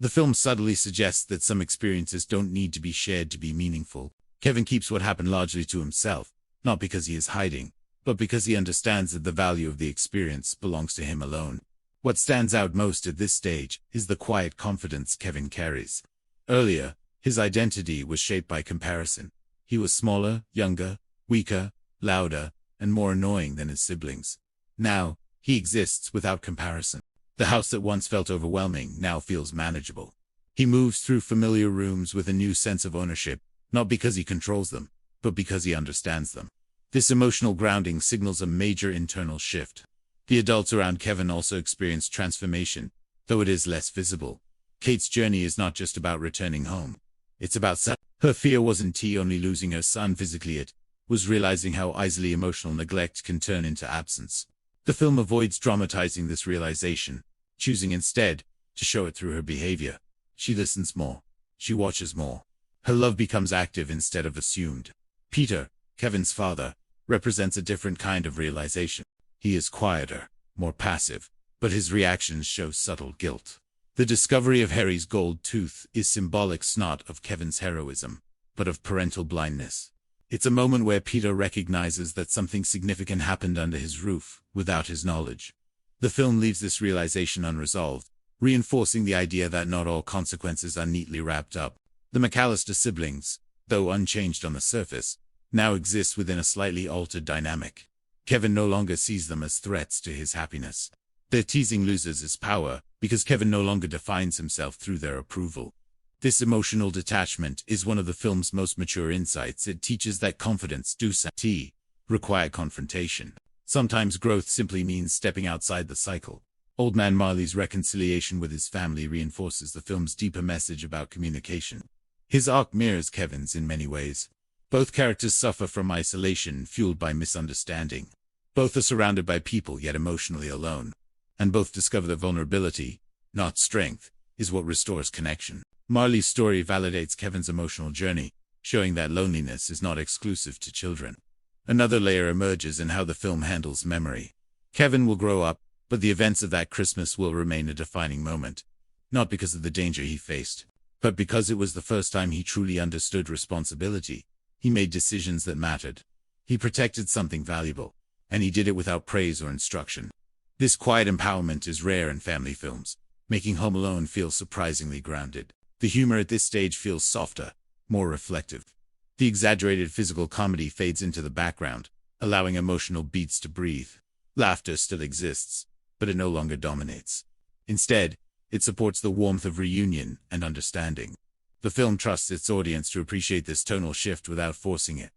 The film subtly suggests that some experiences don't need to be shared to be meaningful. Kevin keeps what happened largely to himself, not because he is hiding, but because he understands that the value of the experience belongs to him alone. What stands out most at this stage is the quiet confidence Kevin carries. Earlier, his identity was shaped by comparison. He was smaller, younger, weaker, louder, and more annoying than his siblings. Now, he exists without comparison. The house that once felt overwhelming now feels manageable. He moves through familiar rooms with a new sense of ownership, not because he controls them, but because he understands them. This emotional grounding signals a major internal shift. The adults around Kevin also experience transformation, though it is less visible. Kate's journey is not just about returning home. It's about her fear wasn't only losing her son physically, it was realizing how easily emotional neglect can turn into absence. The film avoids dramatizing this realization, choosing instead to show it through her behavior. She listens more. She watches more. Her love becomes active instead of assumed. Peter, Kevin's father, represents a different kind of realization. He is quieter, more passive, but his reactions show subtle guilt. The discovery of Harry's gold tooth is symbolic not of Kevin's heroism, but of parental blindness. It's a moment where Peter recognizes that something significant happened under his roof, without his knowledge. The film leaves this realization unresolved, reinforcing the idea that not all consequences are neatly wrapped up. The McAllister siblings, though unchanged on the surface, now exist within a slightly altered dynamic. Kevin no longer sees them as threats to his happiness. Their teasing loses its power, because Kevin no longer defines himself through their approval. This emotional detachment is one of the film's most mature insights. It teaches that confidence does require confrontation. Sometimes growth simply means stepping outside the cycle. Old Man Marley's reconciliation with his family reinforces the film's deeper message about communication. His arc mirrors Kevin's in many ways. Both characters suffer from isolation fueled by misunderstanding. Both are surrounded by people yet emotionally alone. And both discover that vulnerability, not strength, is what restores connection. Marley's story validates Kevin's emotional journey, showing that loneliness is not exclusive to children. Another layer emerges in how the film handles memory. Kevin will grow up, but the events of that Christmas will remain a defining moment. Not because of the danger he faced, but because it was the first time he truly understood responsibility. He made decisions that mattered. He protected something valuable, and he did it without praise or instruction. This quiet empowerment is rare in family films, making Home Alone feel surprisingly grounded. The humor at this stage feels softer, more reflective. The exaggerated physical comedy fades into the background, allowing emotional beats to breathe. Laughter still exists, but it no longer dominates. Instead, it supports the warmth of reunion and understanding. The film trusts its audience to appreciate this tonal shift without forcing it.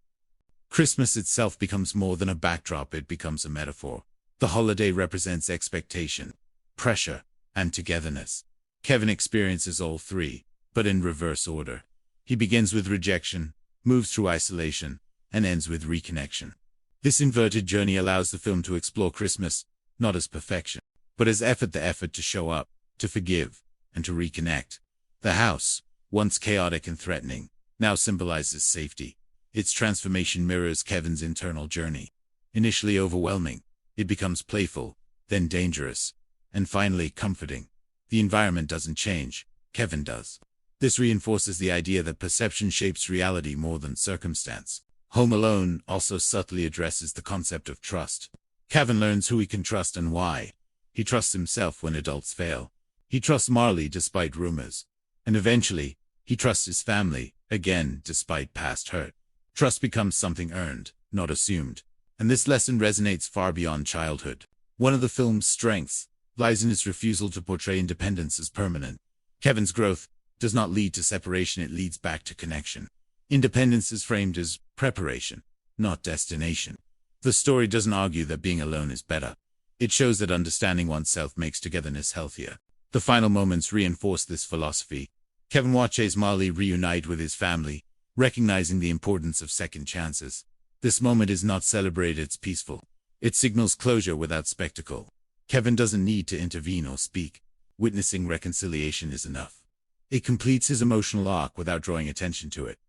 Christmas itself becomes more than a backdrop, it becomes a metaphor. The holiday represents expectation, pressure, and togetherness. Kevin experiences all three, but in reverse order. He begins with rejection, moves through isolation, and ends with reconnection. This inverted journey allows the film to explore Christmas, not as perfection, but as effort, the effort to show up, to forgive, and to reconnect. The house, once chaotic and threatening, now symbolizes safety. Its transformation mirrors Kevin's internal journey. Initially overwhelming, it becomes playful, then dangerous, and finally comforting. The environment doesn't change, Kevin does. This reinforces the idea that perception shapes reality more than circumstance. Home Alone also subtly addresses the concept of trust. Kevin learns who he can trust and why. He trusts himself when adults fail. He trusts Marley despite rumors. And eventually, he trusts his family, again despite past hurt. Trust becomes something earned, not assumed. And this lesson resonates far beyond childhood. One of the film's strengths lies in its refusal to portray independence as permanent. Kevin's growth does not lead to separation, it leads back to connection. Independence is framed as preparation, not destination. The story doesn't argue that being alone is better. It shows that understanding oneself makes togetherness healthier. The final moments reinforce this philosophy. Kevin watches Marley reunite with his family, recognizing the importance of second chances. This moment is not celebrated, it's peaceful. It signals closure without spectacle. Kevin doesn't need to intervene or speak. Witnessing reconciliation is enough. It completes his emotional arc without drawing attention to it.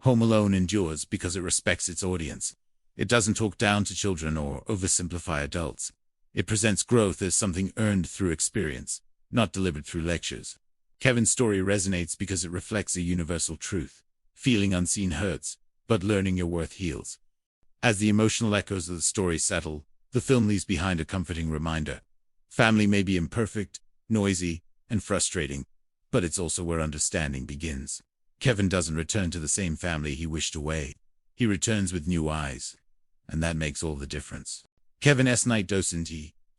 Home Alone endures because it respects its audience. It doesn't talk down to children or oversimplify adults. It presents growth as something earned through experience, not delivered through lectures. Kevin's story resonates because it reflects a universal truth. Feeling unseen hurts, but learning your worth heals. As the emotional echoes of the story settle, the film leaves behind a comforting reminder. Family may be imperfect, noisy, and frustrating, but it's also where understanding begins. Kevin doesn't return to the same family he wished away. He returns with new eyes. And that makes all the difference. Kevin's night doesn't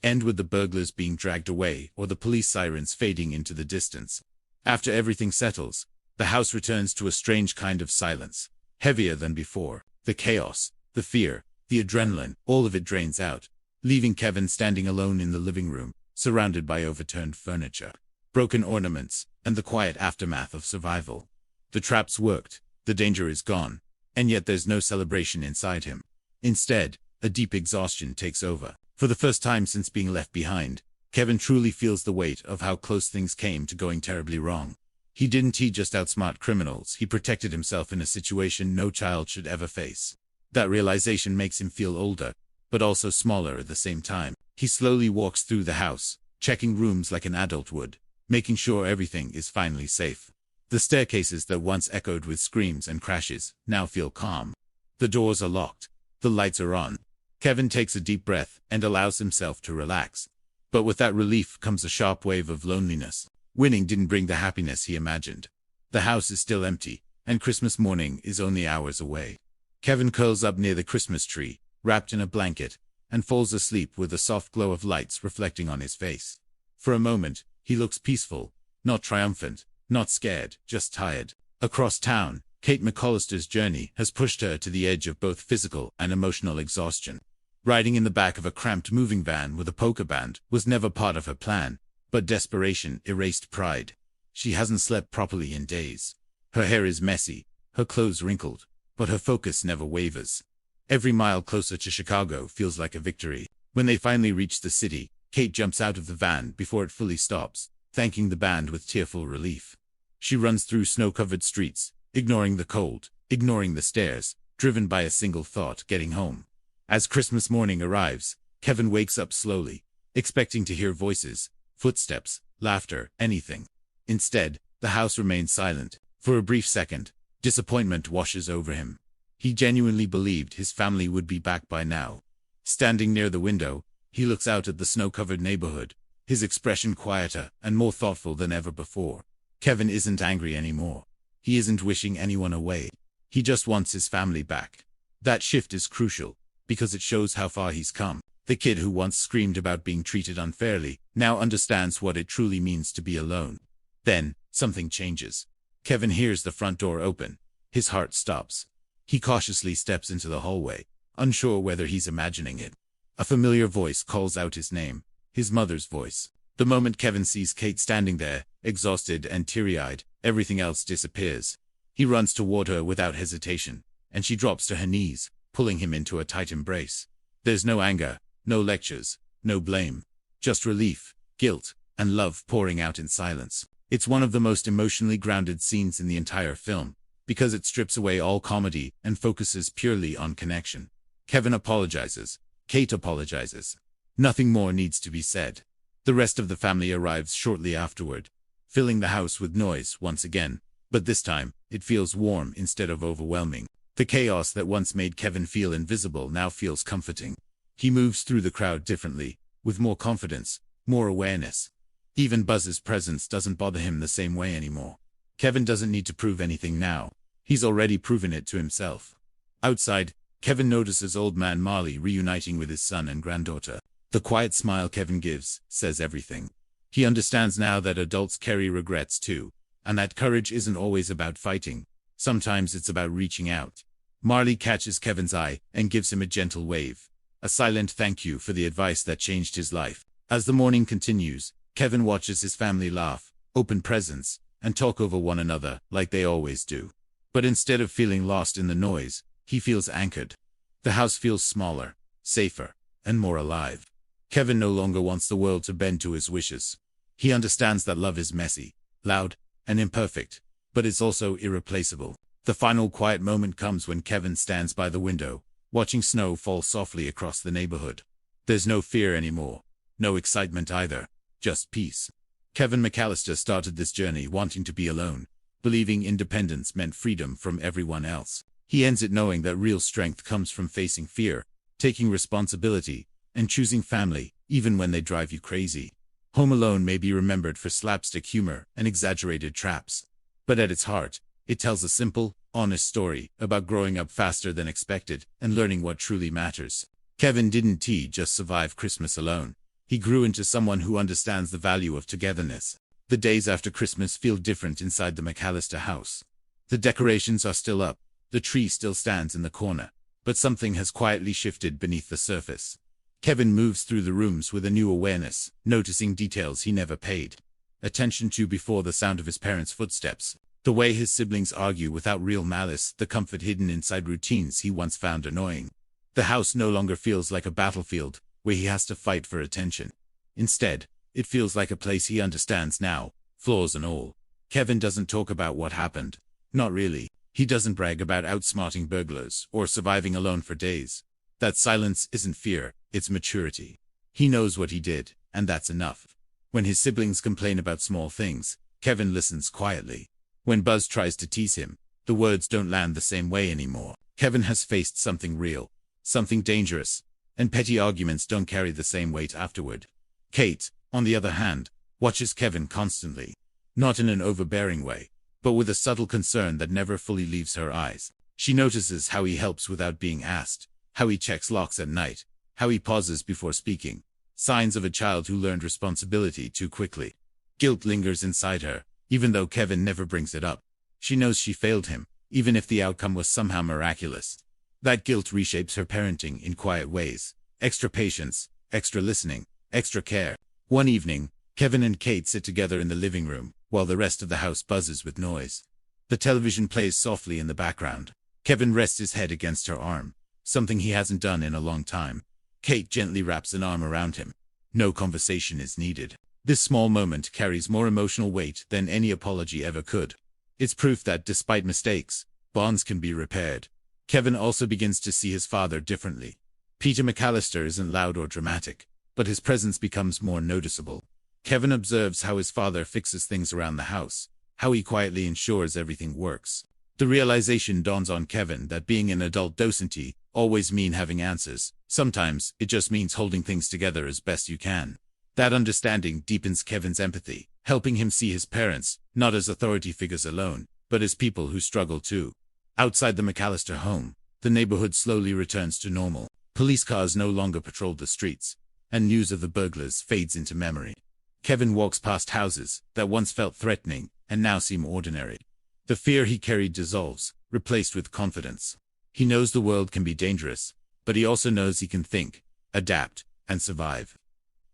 end with the burglars being dragged away or the police sirens fading into the distance. After everything settles, the house returns to a strange kind of silence, heavier than before. The chaos, the fear, the adrenaline, all of it drains out, leaving Kevin standing alone in the living room, surrounded by overturned furniture, broken ornaments, and the quiet aftermath of survival. The traps worked, the danger is gone, and yet there's no celebration inside him. Instead, a deep exhaustion takes over. For the first time since being left behind, Kevin truly feels the weight of how close things came to going terribly wrong. He didn't just outsmart criminals, he protected himself in a situation no child should ever face. That realization makes him feel older, but also smaller at the same time. He slowly walks through the house, checking rooms like an adult would, making sure everything is finally safe. The staircases that once echoed with screams and crashes now feel calm. The doors are locked. The lights are on. Kevin takes a deep breath and allows himself to relax. But with that relief comes a sharp wave of loneliness. Winning didn't bring the happiness he imagined. The house is still empty, and Christmas morning is only hours away. Kevin curls up near the Christmas tree, wrapped in a blanket, and falls asleep with the soft glow of lights reflecting on his face. For a moment, he looks peaceful, not triumphant, not scared, just tired. Across town, Kate McCallister's journey has pushed her to the edge of both physical and emotional exhaustion. Riding in the back of a cramped moving van with a polka band was never part of her plan, but desperation erased pride. She hasn't slept properly in days. Her hair is messy, her clothes wrinkled, but her focus never wavers. Every mile closer to Chicago feels like a victory. When they finally reach the city, Kate jumps out of the van before it fully stops, thanking the band with tearful relief. She runs through snow-covered streets, ignoring the cold, ignoring the stares, driven by a single thought: getting home. As Christmas morning arrives, Kevin wakes up slowly, expecting to hear voices, footsteps, laughter, anything. Instead, the house remains silent. For a brief second, disappointment washes over him. He genuinely believed his family would be back by now. Standing near the window, he looks out at the snow-covered neighborhood, his expression quieter and more thoughtful than ever before. Kevin isn't angry anymore. He isn't wishing anyone away. He just wants his family back. That shift is crucial, because it shows how far he's come. The kid who once screamed about being treated unfairly now understands what it truly means to be alone. Then, something changes. Kevin hears the front door open. His heart stops. He cautiously steps into the hallway, unsure whether he's imagining it. A familiar voice calls out his name, his mother's voice. The moment Kevin sees Kate standing there, exhausted and teary-eyed, everything else disappears. He runs toward her without hesitation, and she drops to her knees, pulling him into a tight embrace. There's no anger, no lectures, no blame. Just relief, guilt, and love pouring out in silence. It's one of the most emotionally grounded scenes in the entire film, because it strips away all comedy and focuses purely on connection. Kevin apologizes. Kate apologizes. Nothing more needs to be said. The rest of the family arrives shortly afterward, filling the house with noise once again, but this time, it feels warm instead of overwhelming. The chaos that once made Kevin feel invisible now feels comforting. He moves through the crowd differently, with more confidence, more awareness. Even Buzz's presence doesn't bother him the same way anymore. Kevin doesn't need to prove anything now. He's already proven it to himself. Outside, Kevin notices old man Marley reuniting with his son and granddaughter. The quiet smile Kevin gives says everything. He understands now that adults carry regrets too, and that courage isn't always about fighting. Sometimes it's about reaching out. Marley catches Kevin's eye and gives him a gentle wave. A silent thank you for the advice that changed his life. As the morning continues, Kevin watches his family laugh, open presents, and talk over one another like they always do. But instead of feeling lost in the noise, he feels anchored. The house feels smaller, safer, and more alive. Kevin no longer wants the world to bend to his wishes. He understands that love is messy, loud, and imperfect, but it's also irreplaceable. The final quiet moment comes when Kevin stands by the window, watching snow fall softly across the neighborhood. There's no fear anymore, no excitement either, just peace. Kevin McAllister started this journey wanting to be alone, believing independence meant freedom from everyone else. He ends it knowing that real strength comes from facing fear, taking responsibility, and choosing family, even when they drive you crazy. Home Alone may be remembered for slapstick humor and exaggerated traps, but at its heart, it tells a simple, honest story about growing up faster than expected and learning what truly matters. Kevin didn't just survive Christmas alone. He grew into someone who understands the value of togetherness. The days after Christmas feel different inside the McAllister house. The decorations are still up, the tree still stands in the corner, but something has quietly shifted beneath the surface. Kevin moves through the rooms with a new awareness, noticing details he never paid attention to before: the sound of his parents' footsteps, the way his siblings argue without real malice, the comfort hidden inside routines he once found annoying. The house no longer feels like a battlefield where he has to fight for attention. Instead, it feels like a place he understands now, flaws and all. Kevin doesn't talk about what happened. Not really. He doesn't brag about outsmarting burglars or surviving alone for days. That silence isn't fear, it's maturity. He knows what he did, and that's enough. When his siblings complain about small things, Kevin listens quietly. When Buzz tries to tease him, the words don't land the same way anymore. Kevin has faced something real, something dangerous, and petty arguments don't carry the same weight afterward. Kate, on the other hand, watches Kevin constantly. Not in an overbearing way, but with a subtle concern that never fully leaves her eyes. She notices how he helps without being asked, how he checks locks at night, how he pauses before speaking. Signs of a child who learned responsibility too quickly. Guilt lingers inside her, even though Kevin never brings it up. She knows she failed him, even if the outcome was somehow miraculous. That guilt reshapes her parenting in quiet ways. Extra patience, extra listening, extra care. One evening, Kevin and Kate sit together in the living room, while the rest of the house buzzes with noise. The television plays softly in the background. Kevin rests his head against her arm, something he hasn't done in a long time. Kate gently wraps an arm around him. No conversation is needed. This small moment carries more emotional weight than any apology ever could. It's proof that despite mistakes, bonds can be repaired. Kevin also begins to see his father differently. Peter McAllister isn't loud or dramatic, but his presence becomes more noticeable. Kevin observes how his father fixes things around the house, how he quietly ensures everything works. The realization dawns on Kevin that being an adult doesn't always mean having answers. Sometimes, it just means holding things together as best you can. That understanding deepens Kevin's empathy, helping him see his parents, not as authority figures alone, but as people who struggle too. Outside the McAllister home, the neighborhood slowly returns to normal. Police cars no longer patrol the streets, and news of the burglars fades into memory. Kevin walks past houses that once felt threatening and now seem ordinary. The fear he carried dissolves, replaced with confidence. He knows the world can be dangerous, but he also knows he can think, adapt, and survive.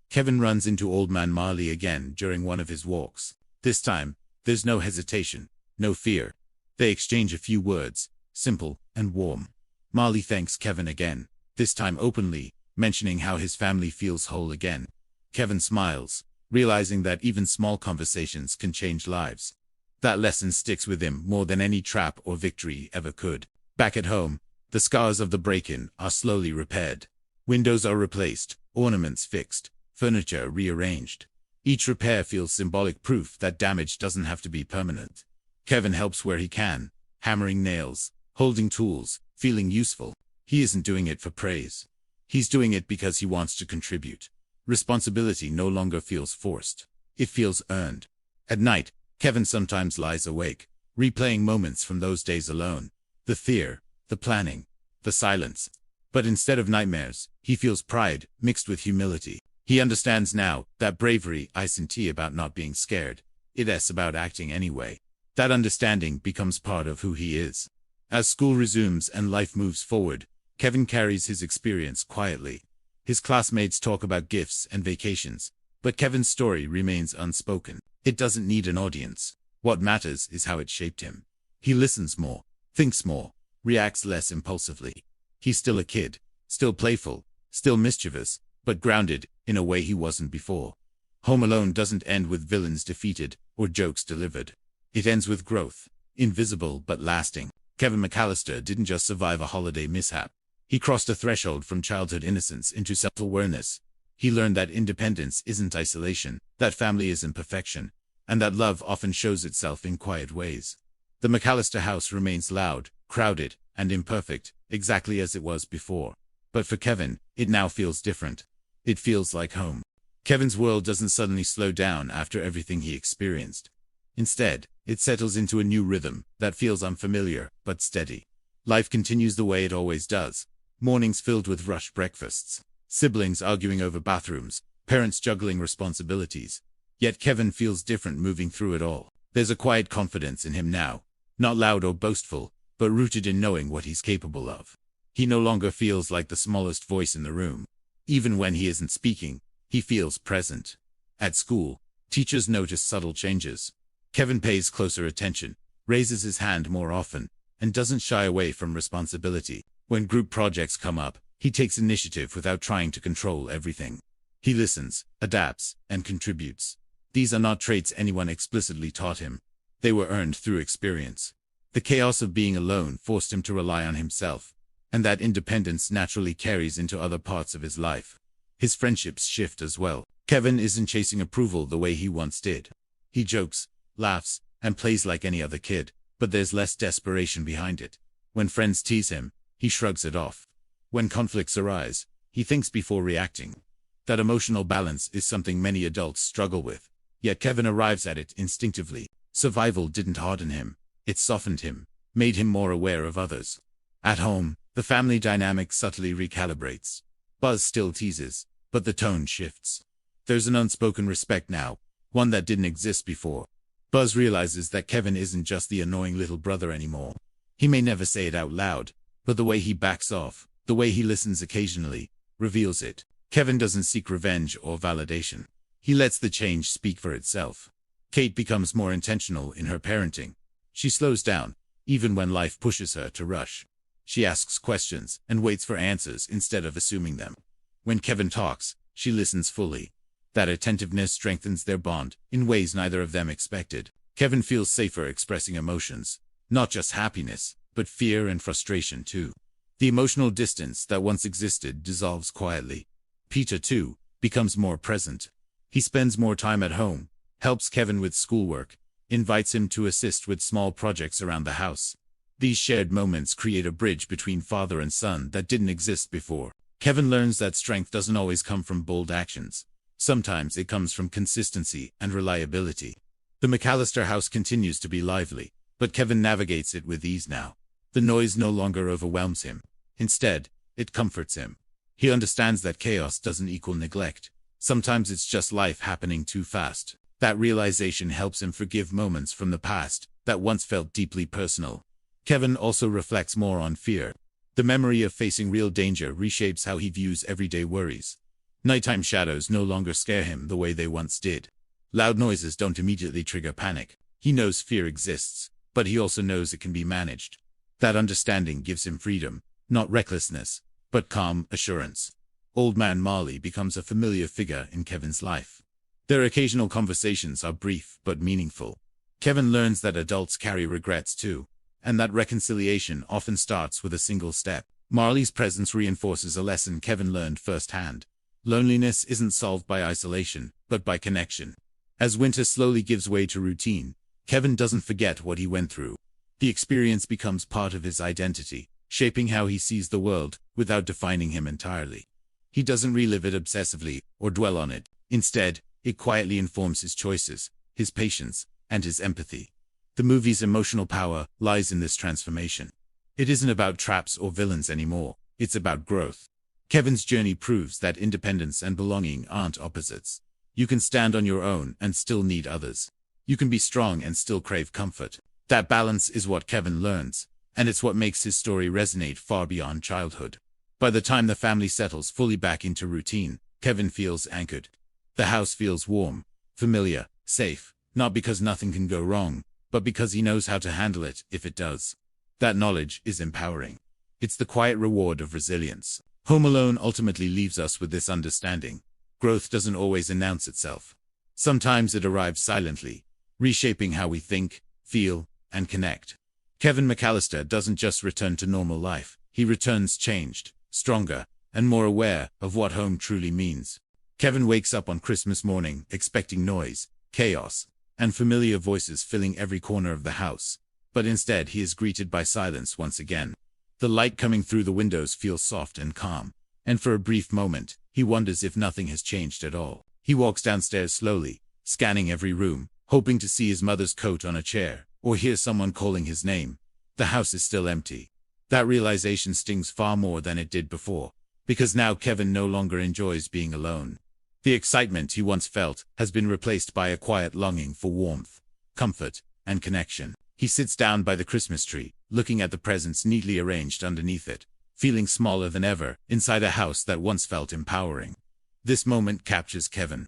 Kevin runs into Old Man Marley again during one of his walks. This time, there's no hesitation, no fear. They exchange a few words, simple and warm. Marley thanks Kevin again, this time openly, mentioning how his family feels whole again. Kevin smiles, realizing that even small conversations can change lives. That lesson sticks with him more than any trap or victory ever could. Back at home, the scars of the break-in are slowly repaired. Windows are replaced, ornaments fixed, furniture rearranged. Each repair feels symbolic proof that damage doesn't have to be permanent. Kevin helps where he can, hammering nails, holding tools, feeling useful. He isn't doing it for praise. He's doing it because he wants to contribute. Responsibility no longer feels forced. It feels earned. At night, Kevin sometimes lies awake, replaying moments from those days alone. The fear, the planning, the silence. But instead of nightmares, he feels pride, mixed with humility. He understands now that bravery isn't about not being scared. It's about acting anyway. That understanding becomes part of who he is. As school resumes and life moves forward, Kevin carries his experience quietly. His classmates talk about gifts and vacations, but Kevin's story remains unspoken. It doesn't need an audience. What matters is how it shaped him. He listens more, thinks more, reacts less impulsively. He's still a kid, still playful, still mischievous, but grounded in a way he wasn't before. Home Alone doesn't end with villains defeated or jokes delivered. It ends with growth, invisible but lasting. Kevin McAllister didn't just survive a holiday mishap. He crossed a threshold from childhood innocence into self-awareness. He learned that independence isn't isolation, that family isn't perfection, and that love often shows itself in quiet ways. The McAllister house remains loud, crowded, and imperfect, exactly as it was before. But for Kevin, it now feels different. It feels like home. Kevin's world doesn't suddenly slow down after everything he experienced. Instead, it settles into a new rhythm that feels unfamiliar, but steady. Life continues the way it always does. Mornings filled with rushed breakfasts, siblings arguing over bathrooms, parents juggling responsibilities. Yet Kevin feels different moving through it all. There's a quiet confidence in him now, not loud or boastful, but rooted in knowing what he's capable of. He no longer feels like the smallest voice in the room. Even when he isn't speaking, he feels present. At school, teachers notice subtle changes. Kevin pays closer attention, raises his hand more often, and doesn't shy away from responsibility. When group projects come up, he takes initiative without trying to control everything. He listens, adapts, and contributes. These are not traits anyone explicitly taught him. They were earned through experience. The chaos of being alone forced him to rely on himself, and that independence naturally carries into other parts of his life. His friendships shift as well. Kevin isn't chasing approval the way he once did. He jokes, laughs, and plays like any other kid, but there's less desperation behind it. When friends tease him, he shrugs it off. When conflicts arise, he thinks before reacting. That emotional balance is something many adults struggle with. Yet Kevin arrives at it instinctively. Survival didn't harden him. It softened him, made him more aware of others. At home, the family dynamic subtly recalibrates. Buzz still teases, but the tone shifts. There's an unspoken respect now, one that didn't exist before. Buzz realizes that Kevin isn't just the annoying little brother anymore. He may never say it out loud, but the way he backs off, the way he listens occasionally, reveals it. Kevin doesn't seek revenge or validation. He lets the change speak for itself. Kate becomes more intentional in her parenting. She slows down, even when life pushes her to rush. She asks questions and waits for answers instead of assuming them. When Kevin talks, she listens fully. That attentiveness strengthens their bond in ways neither of them expected. Kevin feels safer expressing emotions, not just happiness, but fear and frustration too. The emotional distance that once existed dissolves quietly. Peter, too, becomes more present. He spends more time at home, helps Kevin with schoolwork, invites him to assist with small projects around the house. These shared moments create a bridge between father and son that didn't exist before. Kevin learns that strength doesn't always come from bold actions. Sometimes it comes from consistency and reliability. The McAllister house continues to be lively, but Kevin navigates it with ease now. The noise no longer overwhelms him. Instead, it comforts him. He understands that chaos doesn't equal neglect. Sometimes it's just life happening too fast. That realization helps him forgive moments from the past that once felt deeply personal. Kevin also reflects more on fear. The memory of facing real danger reshapes how he views everyday worries. Nighttime shadows no longer scare him the way they once did. Loud noises don't immediately trigger panic. He knows fear exists, but he also knows it can be managed. That understanding gives him freedom, not recklessness, but calm assurance. Old Man Marley becomes a familiar figure in Kevin's life. Their occasional conversations are brief but meaningful. Kevin learns that adults carry regrets too, and that reconciliation often starts with a single step. Marley's presence reinforces a lesson Kevin learned firsthand. Loneliness isn't solved by isolation, but by connection. As winter slowly gives way to routine, Kevin doesn't forget what he went through. The experience becomes part of his identity, shaping how he sees the world, without defining him entirely. He doesn't relive it obsessively, or dwell on it. Instead, it quietly informs his choices, his patience, and his empathy. The movie's emotional power lies in this transformation. It isn't about traps or villains anymore, it's about growth. Kevin's journey proves that independence and belonging aren't opposites. You can stand on your own and still need others. You can be strong and still crave comfort. That balance is what Kevin learns, and it's what makes his story resonate far beyond childhood. By the time the family settles fully back into routine, Kevin feels anchored. The house feels warm, familiar, safe, not because nothing can go wrong, but because he knows how to handle it if it does. That knowledge is empowering. It's the quiet reward of resilience. Home Alone ultimately leaves us with this understanding. Growth doesn't always announce itself. Sometimes it arrives silently, reshaping how we think, feel, and connect. Kevin McAllister doesn't just return to normal life, he returns changed, stronger, and more aware of what home truly means. Kevin wakes up on Christmas morning expecting noise, chaos, and familiar voices filling every corner of the house. But instead he is greeted by silence once again. The light coming through the windows feels soft and calm, and for a brief moment, he wonders if nothing has changed at all. He walks downstairs slowly, scanning every room, hoping to see his mother's coat on a chair, or hear someone calling his name. The house is still empty. That realization stings far more than it did before, because now Kevin no longer enjoys being alone. The excitement he once felt has been replaced by a quiet longing for warmth, comfort, and connection. He sits down by the Christmas tree, looking at the presents neatly arranged underneath it, feeling smaller than ever inside a house that once felt empowering. This moment captures Kevin's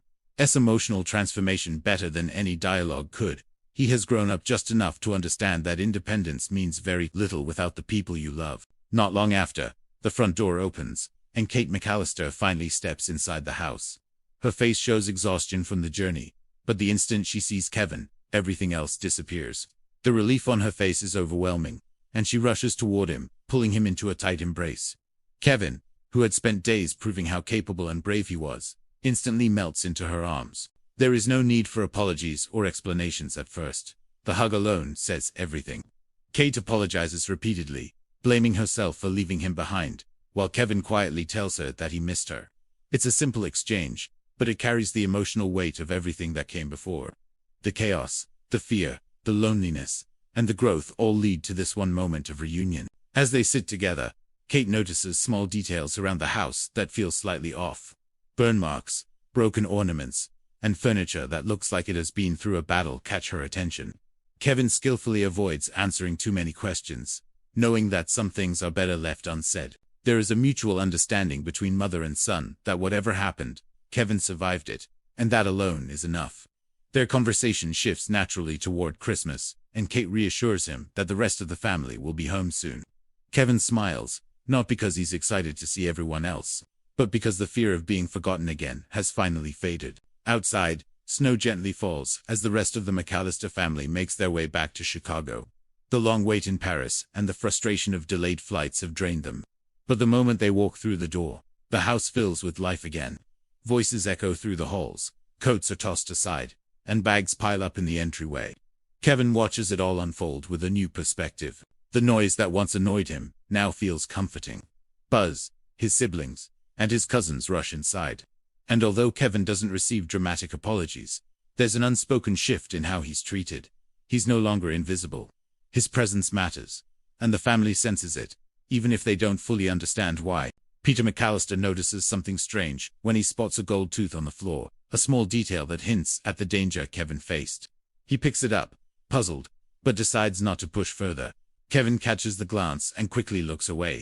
emotional transformation better than any dialogue could. He has grown up just enough to understand that independence means very little without the people you love. Not long after, the front door opens, and Kate McAllister finally steps inside the house. Her face shows exhaustion from the journey, but the instant she sees Kevin, everything else disappears. The relief on her face is overwhelming, and she rushes toward him, pulling him into a tight embrace. Kevin, who had spent days proving how capable and brave he was, instantly melts into her arms. There is no need for apologies or explanations at first. The hug alone says everything. Kate apologizes repeatedly, blaming herself for leaving him behind, while Kevin quietly tells her that he missed her. It's a simple exchange, but it carries the emotional weight of everything that came before. The chaos, the fear, the loneliness, and the growth all lead to this one moment of reunion. As they sit together, Kate notices small details around the house that feel slightly off. Burn marks, broken ornaments, and furniture that looks like it has been through a battle catch her attention. Kevin skillfully avoids answering too many questions, knowing that some things are better left unsaid. There is a mutual understanding between mother and son that whatever happened, Kevin survived it, and that alone is enough. Their conversation shifts naturally toward Christmas, and Kate reassures him that the rest of the family will be home soon. Kevin smiles, not because he's excited to see everyone else, but because the fear of being forgotten again has finally faded. Outside, snow gently falls as the rest of the McAllister family makes their way back to Chicago. The long wait in Paris and the frustration of delayed flights have drained them. But the moment they walk through the door, the house fills with life again. Voices echo through the halls, coats are tossed aside, and bags pile up in the entryway. Kevin watches it all unfold with a new perspective. The noise that once annoyed him now feels comforting. Buzz, his siblings, and his cousins rush inside. And although Kevin doesn't receive dramatic apologies, there's an unspoken shift in how he's treated. He's no longer invisible. His presence matters, and the family senses it, even if they don't fully understand why. Peter McAllister notices something strange when he spots a gold tooth on the floor, a small detail that hints at the danger Kevin faced. He picks it up, puzzled, but decides not to push further. Kevin catches the glance and quickly looks away.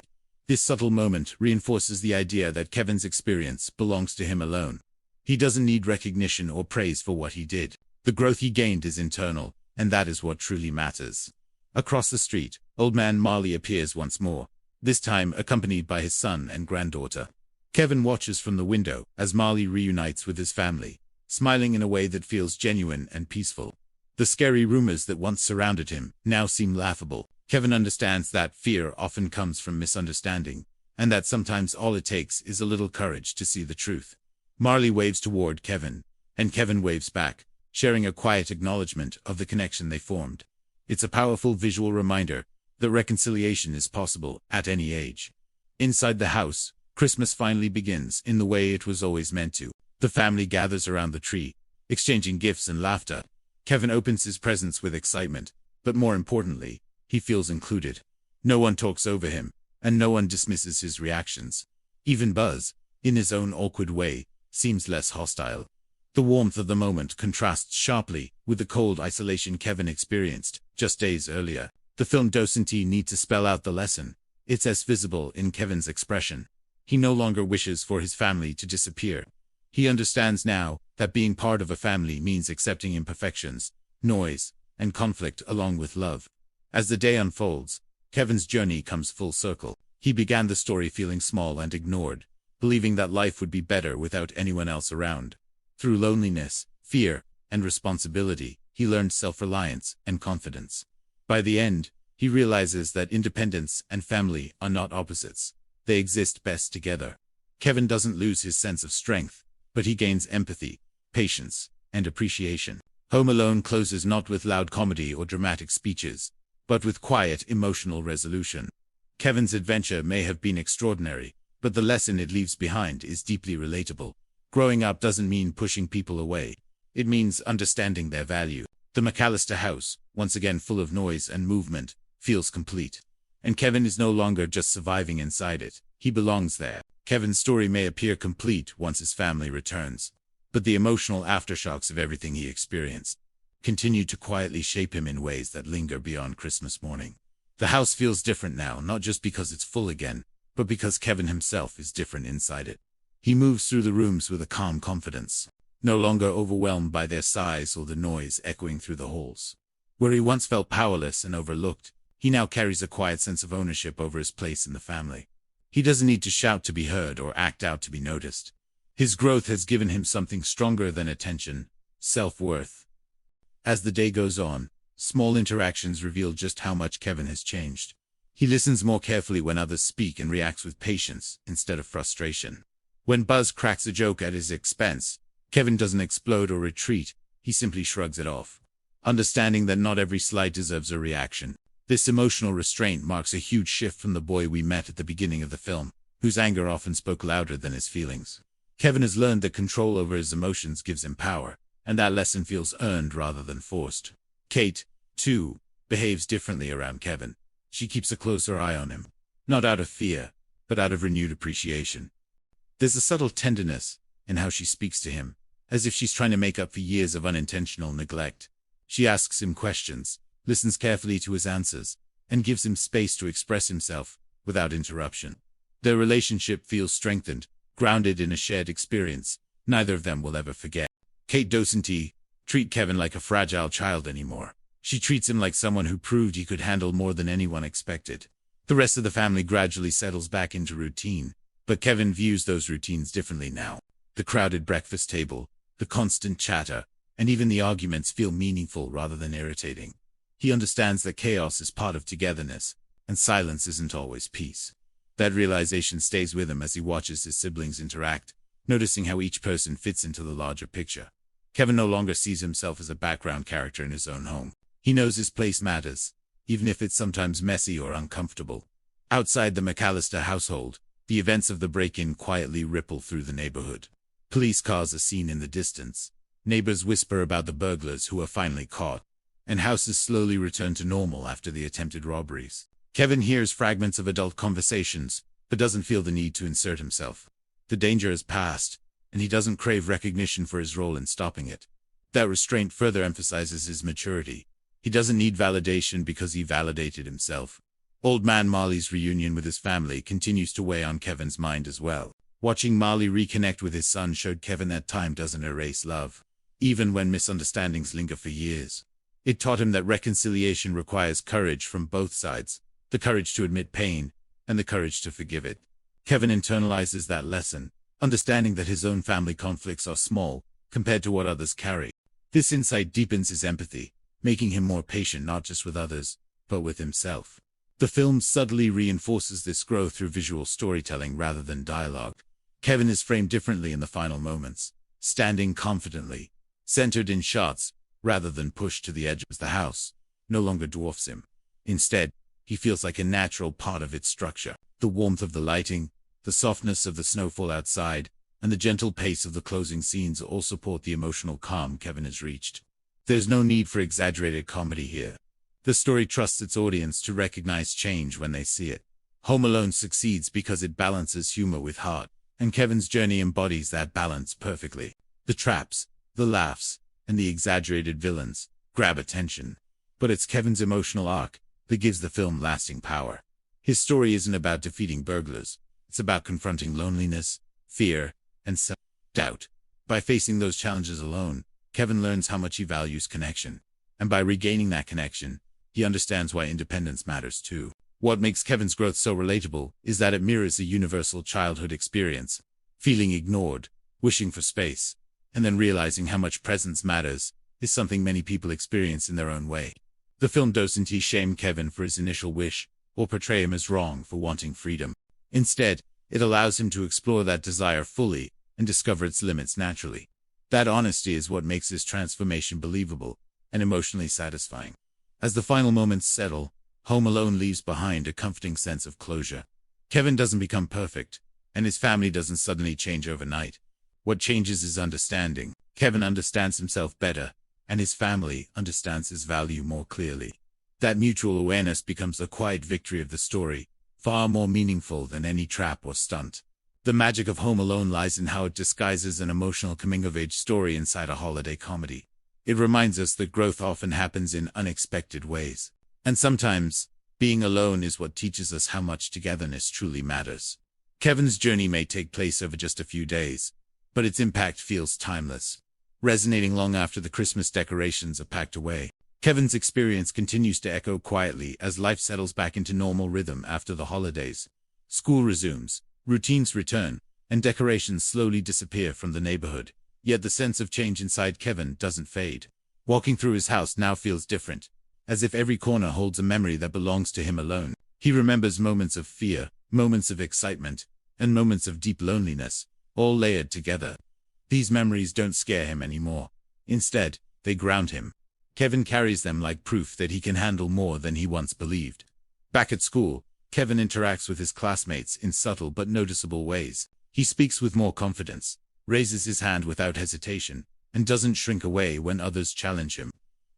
This subtle moment reinforces the idea that Kevin's experience belongs to him alone. He doesn't need recognition or praise for what he did. The growth he gained is internal, and that is what truly matters. Across the street, Old Man Marley appears once more, this time accompanied by his son and granddaughter. Kevin watches from the window as Marley reunites with his family, smiling in a way that feels genuine and peaceful. The scary rumors that once surrounded him now seem laughable. Kevin understands that fear often comes from misunderstanding, and that sometimes all it takes is a little courage to see the truth. Marley waves toward Kevin, and Kevin waves back, sharing a quiet acknowledgement of the connection they formed. It's a powerful visual reminder that reconciliation is possible at any age. Inside the house, Christmas finally begins in the way it was always meant to. The family gathers around the tree, exchanging gifts and laughter. Kevin opens his presents with excitement, but more importantly, he feels included. No one talks over him, and no one dismisses his reactions. Even Buzz, in his own awkward way, seems less hostile. The warmth of the moment contrasts sharply with the cold isolation Kevin experienced just days earlier. The film doesn't need to spell out the lesson. It's as visible in Kevin's expression. He no longer wishes for his family to disappear. He understands now that being part of a family means accepting imperfections, noise, and conflict along with love. As the day unfolds, Kevin's journey comes full circle. He began the story feeling small and ignored, believing that life would be better without anyone else around. Through loneliness, fear, and responsibility, he learned self-reliance and confidence. By the end, he realizes that independence and family are not opposites. They exist best together. Kevin doesn't lose his sense of strength, but he gains empathy, patience, and appreciation. Home Alone closes not with loud comedy or dramatic speeches, but with quiet emotional resolution. Kevin's adventure may have been extraordinary, but the lesson it leaves behind is deeply relatable. Growing up doesn't mean pushing people away. It means understanding their value. The McAllister house, once again full of noise and movement, feels complete. And Kevin is no longer just surviving inside it. He belongs there. Kevin's story may appear complete once his family returns, but the emotional aftershocks of everything he experienced continue to quietly shape him in ways that linger beyond Christmas morning. The house feels different now, not just because it's full again, but because Kevin himself is different inside it. He moves through the rooms with a calm confidence, no longer overwhelmed by their size or the noise echoing through the halls. Where he once felt powerless and overlooked, he now carries a quiet sense of ownership over his place in the family. He doesn't need to shout to be heard or act out to be noticed. His growth has given him something stronger than attention: self-worth. As the day goes on, small interactions reveal just how much Kevin has changed. He listens more carefully when others speak and reacts with patience instead of frustration. When Buzz cracks a joke at his expense, Kevin doesn't explode or retreat, he simply shrugs it off, understanding that not every slight deserves a reaction. This emotional restraint marks a huge shift from the boy we met at the beginning of the film, whose anger often spoke louder than his feelings. Kevin has learned that control over his emotions gives him power, and that lesson feels earned rather than forced. Kate, too, behaves differently around Kevin. She keeps a closer eye on him, not out of fear, but out of renewed appreciation. There's a subtle tenderness in how she speaks to him, as if she's trying to make up for years of unintentional neglect. She asks him questions, listens carefully to his answers, and gives him space to express himself without interruption. Their relationship feels strengthened, grounded in a shared experience neither of them will ever forget. Kate doesn't treat Kevin like a fragile child anymore. She treats him like someone who proved he could handle more than anyone expected. The rest of the family gradually settles back into routine, but Kevin views those routines differently now. The crowded breakfast table, the constant chatter, and even the arguments feel meaningful rather than irritating. He understands that chaos is part of togetherness, and silence isn't always peace. That realization stays with him as he watches his siblings interact, noticing how each person fits into the larger picture. Kevin no longer sees himself as a background character in his own home. He knows his place matters, even if it's sometimes messy or uncomfortable. Outside the McAllister household, the events of the break-in quietly ripple through the neighborhood. Police cars are seen in the distance. Neighbors whisper about the burglars who are finally caught, and houses slowly return to normal after the attempted robberies. Kevin hears fragments of adult conversations, but doesn't feel the need to insert himself. The danger has passed, and he doesn't crave recognition for his role in stopping it. That restraint further emphasizes his maturity. He doesn't need validation because he validated himself. Old man Marley's reunion with his family continues to weigh on Kevin's mind as well. Watching Marley reconnect with his son showed Kevin that time doesn't erase love, even when misunderstandings linger for years. It taught him that reconciliation requires courage from both sides, the courage to admit pain, and the courage to forgive it. Kevin internalizes that lesson, understanding that his own family conflicts are small compared to what others carry. This insight deepens his empathy, making him more patient not just with others, but with himself. The film subtly reinforces this growth through visual storytelling rather than dialogue. Kevin is framed differently in the final moments, standing confidently, centered in shots, rather than pushed to the edge of the house. no longer dwarfs him. Instead, he feels like a natural part of its structure. The warmth of the lighting, the softness of the snowfall outside, and the gentle pace of the closing scenes all support the emotional calm Kevin has reached. There's no need for exaggerated comedy here. The story trusts its audience to recognize change when they see it. Home Alone succeeds because it balances humor with heart, and Kevin's journey embodies that balance perfectly. The traps, the laughs, and the exaggerated villains grab attention. But it's Kevin's emotional arc that gives the film lasting power. His story isn't about defeating burglars. It's about confronting loneliness, fear, and self-doubt. By facing those challenges alone, Kevin learns how much he values connection. And by regaining that connection, he understands why independence matters too. What makes Kevin's growth so relatable is that it mirrors a universal childhood experience. Feeling ignored, wishing for space, and then realizing how much presence matters is something many people experience in their own way. The film doesn't shame Kevin for his initial wish, or portray him as wrong for wanting freedom. Instead, it allows him to explore that desire fully and discover its limits naturally. That honesty is what makes his transformation believable and emotionally satisfying. As the final moments settle, Home Alone leaves behind a comforting sense of closure. Kevin doesn't become perfect, and his family doesn't suddenly change overnight. What changes is understanding. Kevin understands himself better, and his family understands his value more clearly. That mutual awareness becomes a quiet victory of the story, far more meaningful than any trap or stunt. The magic of Home Alone lies in how it disguises an emotional coming-of-age story inside a holiday comedy. It reminds us that growth often happens in unexpected ways. And sometimes, being alone is what teaches us how much togetherness truly matters. Kevin's journey may take place over just a few days, but its impact feels timeless, resonating long after the Christmas decorations are packed away. Kevin's experience continues to echo quietly as life settles back into normal rhythm after the holidays. School resumes, routines return, and decorations slowly disappear from the neighborhood. Yet the sense of change inside Kevin doesn't fade. Walking through his house now feels different, as if every corner holds a memory that belongs to him alone. He remembers moments of fear, moments of excitement, and moments of deep loneliness, all layered together. These memories don't scare him anymore. Instead, they ground him. Kevin carries them like proof that he can handle more than he once believed. Back at school, Kevin interacts with his classmates in subtle but noticeable ways. He speaks with more confidence, raises his hand without hesitation, and doesn't shrink away when others challenge him.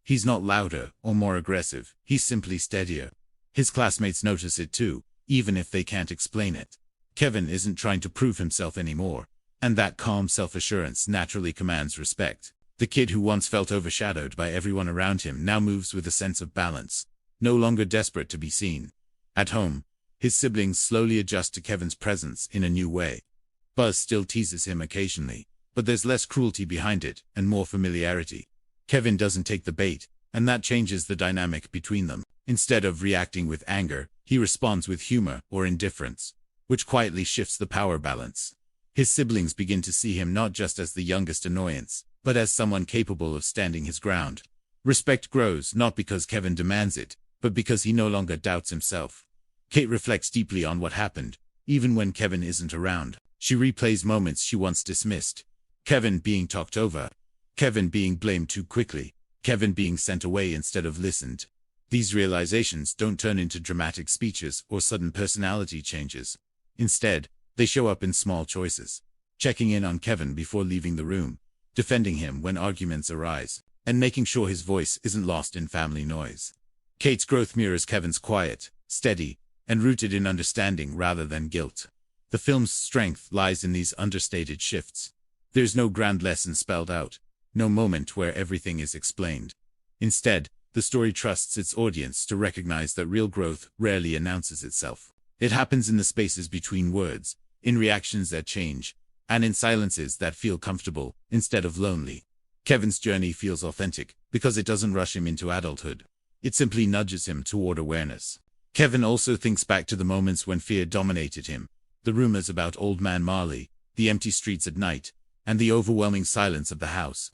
He's not louder or more aggressive, he's simply steadier. His classmates notice it too, even if they can't explain it. Kevin isn't trying to prove himself anymore, and that calm self-assurance naturally commands respect. The kid who once felt overshadowed by everyone around him now moves with a sense of balance, no longer desperate to be seen. At home, his siblings slowly adjust to Kevin's presence in a new way. Buzz still teases him occasionally, but there's less cruelty behind it and more familiarity. Kevin doesn't take the bait, and that changes the dynamic between them. Instead of reacting with anger, he responds with humor or indifference, which quietly shifts the power balance. His siblings begin to see him not just as the youngest annoyance, but as someone capable of standing his ground. Respect grows not because Kevin demands it, but because he no longer doubts himself. Kate reflects deeply on what happened, even when Kevin isn't around. She replays moments she once dismissed. Kevin being talked over. Kevin being blamed too quickly. Kevin being sent away instead of listened. These realizations don't turn into dramatic speeches or sudden personality changes. Instead, they show up in small choices. Checking in on Kevin before leaving the room, defending him when arguments arise, and making sure his voice isn't lost in family noise. Kate's growth mirrors Kevin's quiet, steady, and rooted in understanding rather than guilt. The film's strength lies in these understated shifts. There's no grand lesson spelled out, no moment where everything is explained. Instead, the story trusts its audience to recognize that real growth rarely announces itself. It happens in the spaces between words, in reactions that change, and in silences that feel comfortable instead of lonely. Kevin's journey feels authentic because it doesn't rush him into adulthood. It simply nudges him toward awareness. Kevin also thinks back to the moments when fear dominated him, the rumors about Old Man Marley, the empty streets at night, and the overwhelming silence of the house.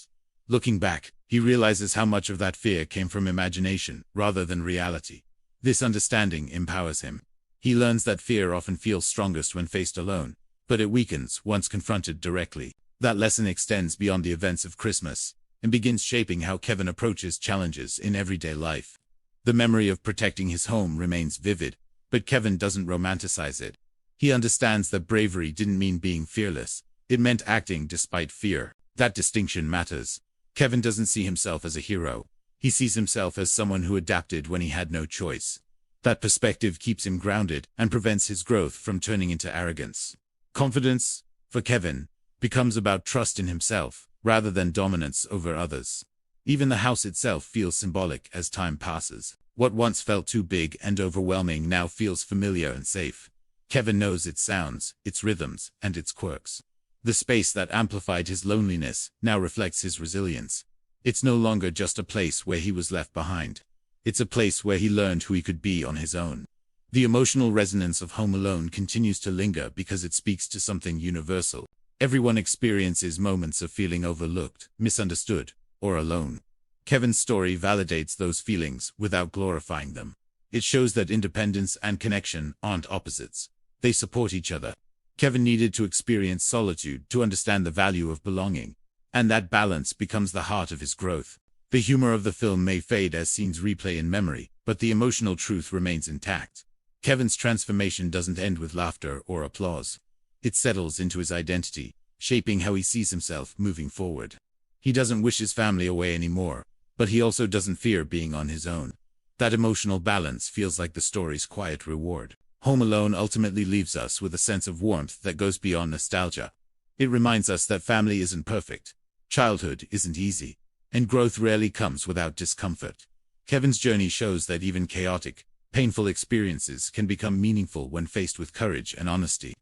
Looking back, he realizes how much of that fear came from imagination rather than reality. This understanding empowers him. He learns that fear often feels strongest when faced alone, but it weakens once confronted directly. That lesson extends beyond the events of Christmas and begins shaping how Kevin approaches challenges in everyday life. The memory of protecting his home remains vivid, but Kevin doesn't romanticize it. He understands that bravery didn't mean being fearless. It meant acting despite fear. That distinction matters. Kevin doesn't see himself as a hero. He sees himself as someone who adapted when he had no choice. That perspective keeps him grounded and prevents his growth from turning into arrogance. Confidence, for Kevin, becomes about trust in himself, rather than dominance over others. Even the house itself feels symbolic as time passes. What once felt too big and overwhelming now feels familiar and safe. Kevin knows its sounds, its rhythms, and its quirks. The space that amplified his loneliness now reflects his resilience. It's no longer just a place where he was left behind. It's a place where he learned who he could be on his own. The emotional resonance of Home Alone continues to linger because it speaks to something universal. Everyone experiences moments of feeling overlooked, misunderstood, or alone. Kevin's story validates those feelings without glorifying them. It shows that independence and connection aren't opposites. They support each other. Kevin needed to experience solitude to understand the value of belonging, and that balance becomes the heart of his growth. The humor of the film may fade as scenes replay in memory, but the emotional truth remains intact. Kevin's transformation doesn't end with laughter or applause. It settles into his identity, shaping how he sees himself moving forward. He doesn't wish his family away anymore, but he also doesn't fear being on his own. That emotional balance feels like the story's quiet reward. Home Alone ultimately leaves us with a sense of warmth that goes beyond nostalgia. It reminds us that family isn't perfect, childhood isn't easy, and growth rarely comes without discomfort. Kevin's journey shows that even chaotic, painful experiences can become meaningful when faced with courage and honesty.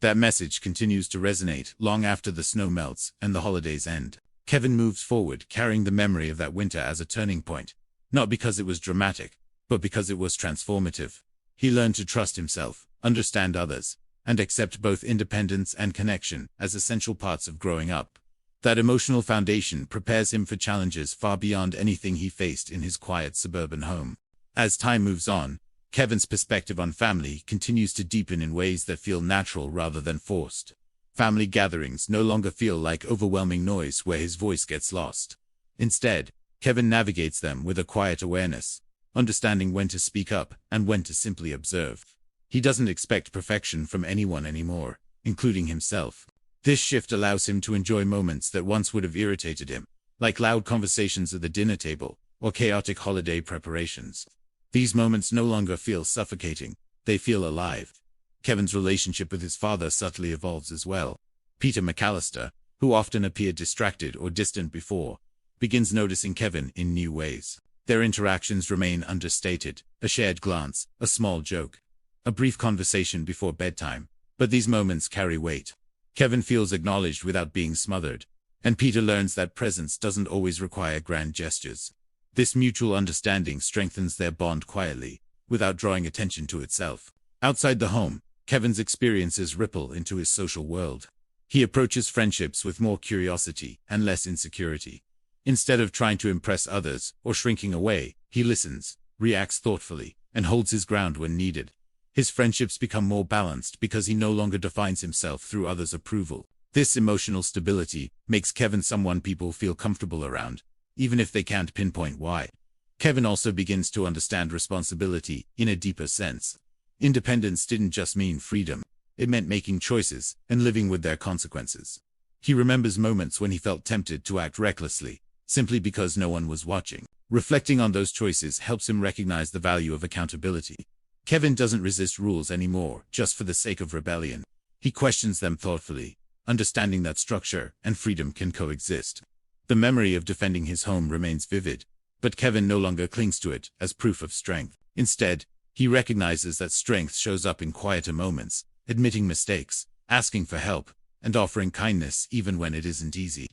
That message continues to resonate long after the snow melts and the holidays end. Kevin moves forward, carrying the memory of that winter as a turning point. Not because it was dramatic, but because it was transformative. He learned to trust himself, understand others, and accept both independence and connection as essential parts of growing up. That emotional foundation prepares him for challenges far beyond anything he faced in his quiet suburban home. As time moves on, Kevin's perspective on family continues to deepen in ways that feel natural rather than forced. Family gatherings no longer feel like overwhelming noise where his voice gets lost. Instead, Kevin navigates them with a quiet awareness, understanding when to speak up and when to simply observe. He doesn't expect perfection from anyone anymore, including himself. This shift allows him to enjoy moments that once would have irritated him, like loud conversations at the dinner table or chaotic holiday preparations. These moments no longer feel suffocating, they feel alive. Kevin's relationship with his father subtly evolves as well. Peter McAllister, who often appeared distracted or distant before, begins noticing Kevin in new ways. Their interactions remain understated, a shared glance, a small joke, a brief conversation before bedtime, but these moments carry weight. Kevin feels acknowledged without being smothered, and Peter learns that presence doesn't always require grand gestures. This mutual understanding strengthens their bond quietly, without drawing attention to itself. Outside the home, Kevin's experiences ripple into his social world. He approaches friendships with more curiosity and less insecurity. Instead of trying to impress others or shrinking away, he listens, reacts thoughtfully, and holds his ground when needed. His friendships become more balanced because he no longer defines himself through others' approval. This emotional stability makes Kevin someone people feel comfortable around, even if they can't pinpoint why. Kevin also begins to understand responsibility in a deeper sense. Independence didn't just mean freedom, it meant making choices and living with their consequences. He remembers moments when he felt tempted to act recklessly, simply because no one was watching. Reflecting on those choices helps him recognize the value of accountability. Kevin doesn't resist rules anymore, just for the sake of rebellion. He questions them thoughtfully, understanding that structure and freedom can coexist. The memory of defending his home remains vivid, but Kevin no longer clings to it as proof of strength. Instead, he recognizes that strength shows up in quieter moments, admitting mistakes, asking for help, and offering kindness even when it isn't easy.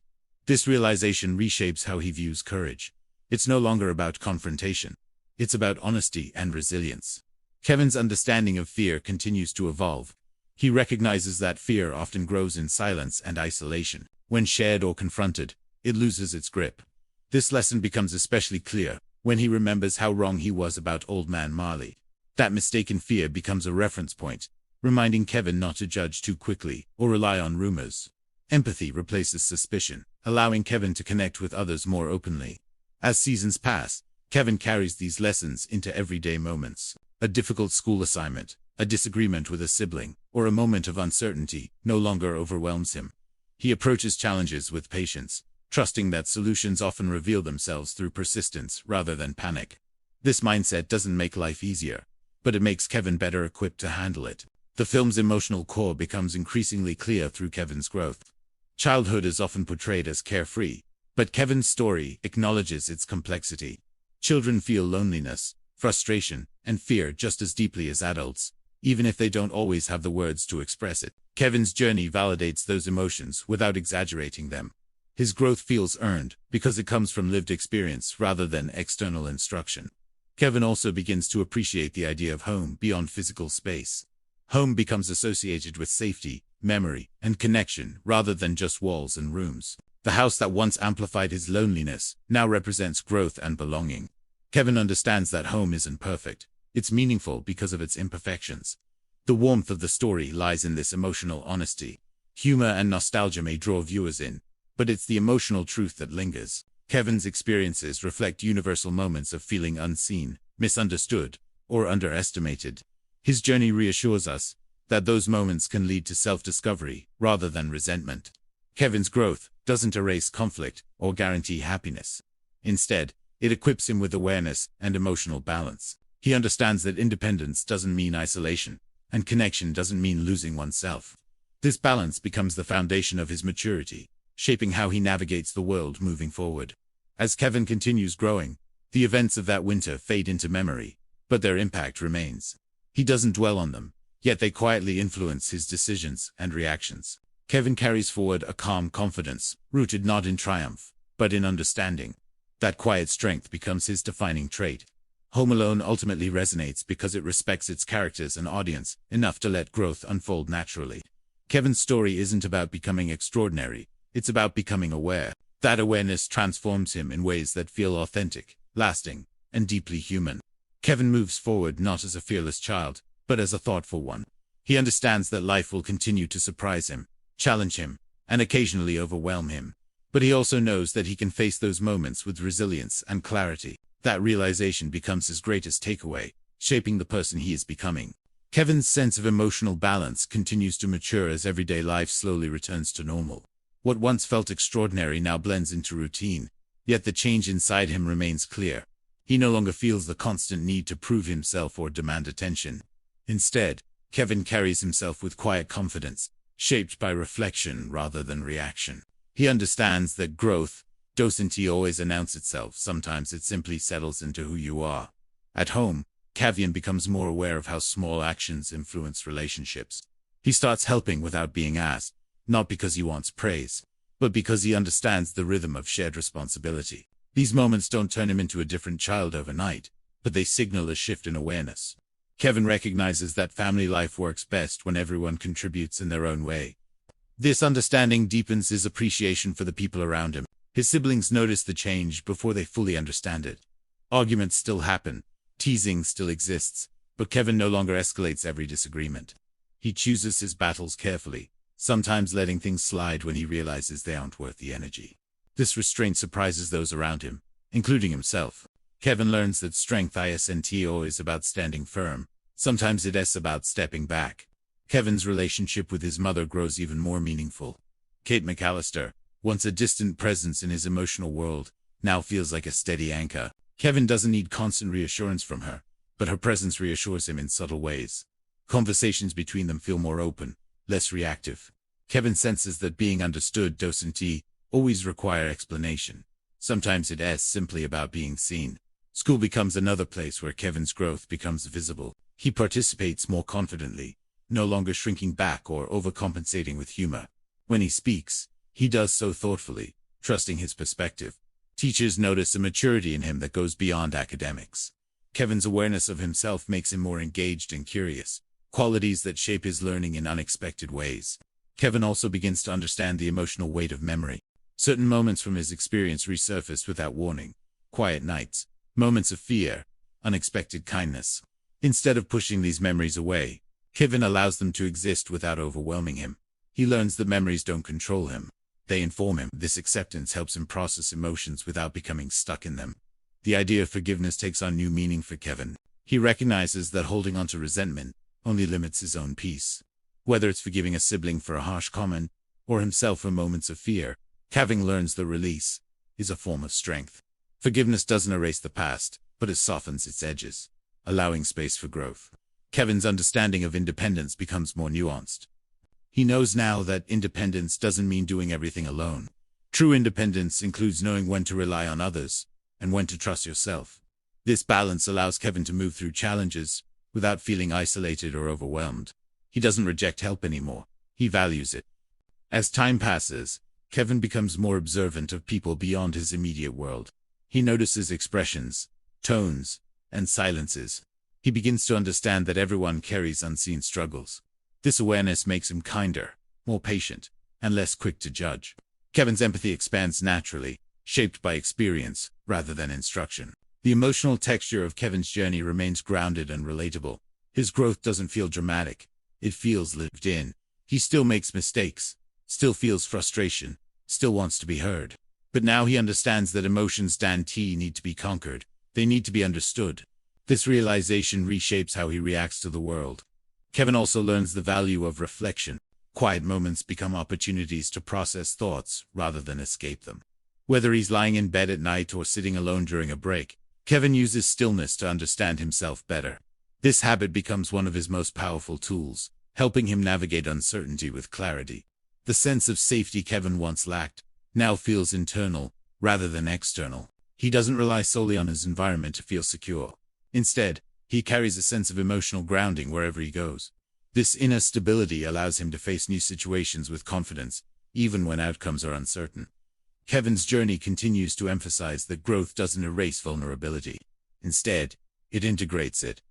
This realization reshapes how he views courage. It's no longer about confrontation. It's about honesty and resilience. Kevin's understanding of fear continues to evolve. He recognizes that fear often grows in silence and isolation. When shared or confronted, it loses its grip. This lesson becomes especially clear when he remembers how wrong he was about Old Man Marley. That mistaken fear becomes a reference point, reminding Kevin not to judge too quickly or rely on rumors. Empathy replaces suspicion, allowing Kevin to connect with others more openly. As seasons pass, Kevin carries these lessons into everyday moments. A difficult school assignment, a disagreement with a sibling, or a moment of uncertainty no longer overwhelms him. He approaches challenges with patience, trusting that solutions often reveal themselves through persistence rather than panic. This mindset doesn't make life easier, but it makes Kevin better equipped to handle it. The film's emotional core becomes increasingly clear through Kevin's growth. Childhood is often portrayed as carefree, but Kevin's story acknowledges its complexity. Children feel loneliness, frustration, and fear just as deeply as adults, even if they don't always have the words to express it. Kevin's journey validates those emotions without exaggerating them. His growth feels earned because it comes from lived experience rather than external instruction. Kevin also begins to appreciate the idea of home beyond physical space. Home becomes associated with safety, memory, and connection rather than just walls and rooms. The house that once amplified his loneliness now represents growth and belonging. Kevin understands that home isn't perfect. It's meaningful because of its imperfections. The warmth of the story lies in this emotional honesty. Humor and nostalgia may draw viewers in, but it's the emotional truth that lingers. Kevin's experiences reflect universal moments of feeling unseen, misunderstood, or underestimated. His journey reassures us that those moments can lead to self-discovery rather than resentment. Kevin's growth doesn't erase conflict or guarantee happiness. Instead, it equips him with awareness and emotional balance. He understands that independence doesn't mean isolation, and connection doesn't mean losing oneself. This balance becomes the foundation of his maturity, shaping how he navigates the world moving forward. As Kevin continues growing, the events of that winter fade into memory, but their impact remains. He doesn't dwell on them, yet they quietly influence his decisions and reactions. Kevin carries forward a calm confidence, rooted not in triumph, but in understanding. That quiet strength becomes his defining trait. Home Alone ultimately resonates because it respects its characters and audience enough to let growth unfold naturally. Kevin's story isn't about becoming extraordinary, it's about becoming aware. That awareness transforms him in ways that feel authentic, lasting, and deeply human. Kevin moves forward not as a fearless child, but as a thoughtful one. He understands that life will continue to surprise him, challenge him, and occasionally overwhelm him. But he also knows that he can face those moments with resilience and clarity. That realization becomes his greatest takeaway, shaping the person he is becoming. Kevin's sense of emotional balance continues to mature as everyday life slowly returns to normal. What once felt extraordinary now blends into routine, yet the change inside him remains clear. He no longer feels the constant need to prove himself or demand attention. Instead, Kevin carries himself with quiet confidence, shaped by reflection rather than reaction. He understands that growth doesn't always announce itself, sometimes it simply settles into who you are. At home, Kevin becomes more aware of how small actions influence relationships. He starts helping without being asked, not because he wants praise, but because he understands the rhythm of shared responsibility. These moments don't turn him into a different child overnight, but they signal a shift in awareness. Kevin recognizes that family life works best when everyone contributes in their own way. This understanding deepens his appreciation for the people around him. His siblings notice the change before they fully understand it. Arguments still happen, teasing still exists, but Kevin no longer escalates every disagreement. He chooses his battles carefully, sometimes letting things slide when he realizes they aren't worth the energy. This restraint surprises those around him, including himself. Kevin learns that strength isn't always about standing firm. Sometimes it's about stepping back. Kevin's relationship with his mother grows even more meaningful. Kate McAllister, once a distant presence in his emotional world, now feels like a steady anchor. Kevin doesn't need constant reassurance from her, but her presence reassures him in subtle ways. Conversations between them feel more open, less reactive. Kevin senses that being understood doesn't always require explanation. Sometimes it's simply about being seen. School becomes another place where Kevin's growth becomes visible. He participates more confidently, no longer shrinking back or overcompensating with humor. When he speaks, he does so thoughtfully, trusting his perspective. Teachers notice a maturity in him that goes beyond academics. Kevin's awareness of himself makes him more engaged and curious, qualities that shape his learning in unexpected ways. Kevin also begins to understand the emotional weight of memory. Certain moments from his experience resurface without warning. Quiet nights, moments of fear, unexpected kindness. Instead of pushing these memories away, Kevin allows them to exist without overwhelming him. He learns that memories don't control him. They inform him. This acceptance helps him process emotions without becoming stuck in them. The idea of forgiveness takes on new meaning for Kevin. He recognizes that holding on to resentment only limits his own peace. Whether it's forgiving a sibling for a harsh comment, or himself for moments of fear, Kevin learns the release is a form of strength. Forgiveness doesn't erase the past, but it softens its edges, allowing space for growth. Kevin's understanding of independence becomes more nuanced. He knows now that independence doesn't mean doing everything alone. True independence includes knowing when to rely on others and when to trust yourself. This balance allows Kevin to move through challenges without feeling isolated or overwhelmed. He doesn't reject help anymore. He values it. As time passes, Kevin becomes more observant of people beyond his immediate world. He notices expressions, tones, and silences. He begins to understand that everyone carries unseen struggles. This awareness makes him kinder, more patient, and less quick to judge. Kevin's empathy expands naturally, shaped by experience rather than instruction. The emotional texture of Kevin's journey remains grounded and relatable. His growth doesn't feel dramatic. It feels lived in. He still makes mistakes, still feels frustration, still wants to be heard. But now he understands that emotions don't need to be conquered. They need to be understood. This realization reshapes how he reacts to the world. Kevin also learns the value of reflection. Quiet moments become opportunities to process thoughts rather than escape them. Whether he's lying in bed at night or sitting alone during a break, Kevin uses stillness to understand himself better. This habit becomes one of his most powerful tools, helping him navigate uncertainty with clarity. The sense of safety Kevin once lacked now feels internal rather than external. He doesn't rely solely on his environment to feel secure. Instead, he carries a sense of emotional grounding wherever he goes. This inner stability allows him to face new situations with confidence, even when outcomes are uncertain. Kevin's journey continues to emphasize that growth doesn't erase vulnerability. Instead, it integrates it.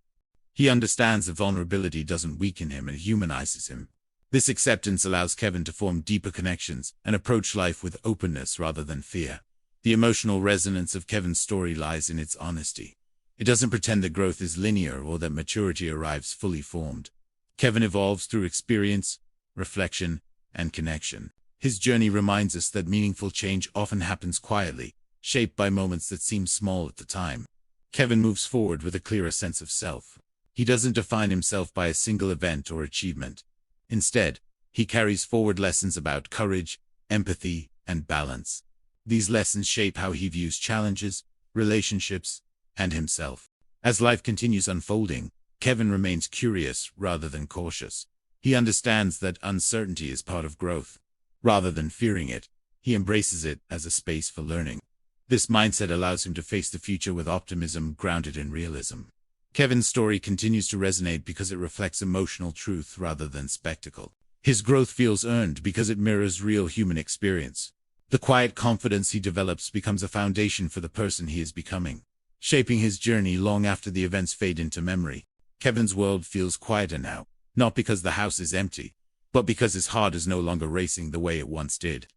He understands that vulnerability doesn't weaken him and humanizes him. This acceptance allows Kevin to form deeper connections and approach life with openness rather than fear. The emotional resonance of Kevin's story lies in its honesty. It doesn't pretend that growth is linear or that maturity arrives fully formed. Kevin evolves through experience, reflection, and connection. His journey reminds us that meaningful change often happens quietly, shaped by moments that seem small at the time. Kevin moves forward with a clearer sense of self. He doesn't define himself by a single event or achievement. Instead, he carries forward lessons about courage, empathy, and balance. These lessons shape how he views challenges, relationships, and himself. As life continues unfolding, Kevin remains curious rather than cautious. He understands that uncertainty is part of growth. Rather than fearing it, he embraces it as a space for learning. This mindset allows him to face the future with optimism grounded in realism. Kevin's story continues to resonate because it reflects emotional truth rather than spectacle. His growth feels earned because it mirrors real human experience. The quiet confidence he develops becomes a foundation for the person he is becoming, shaping his journey long after the events fade into memory. Kevin's world feels quieter now, not because the house is empty, but because his heart is no longer racing the way it once did.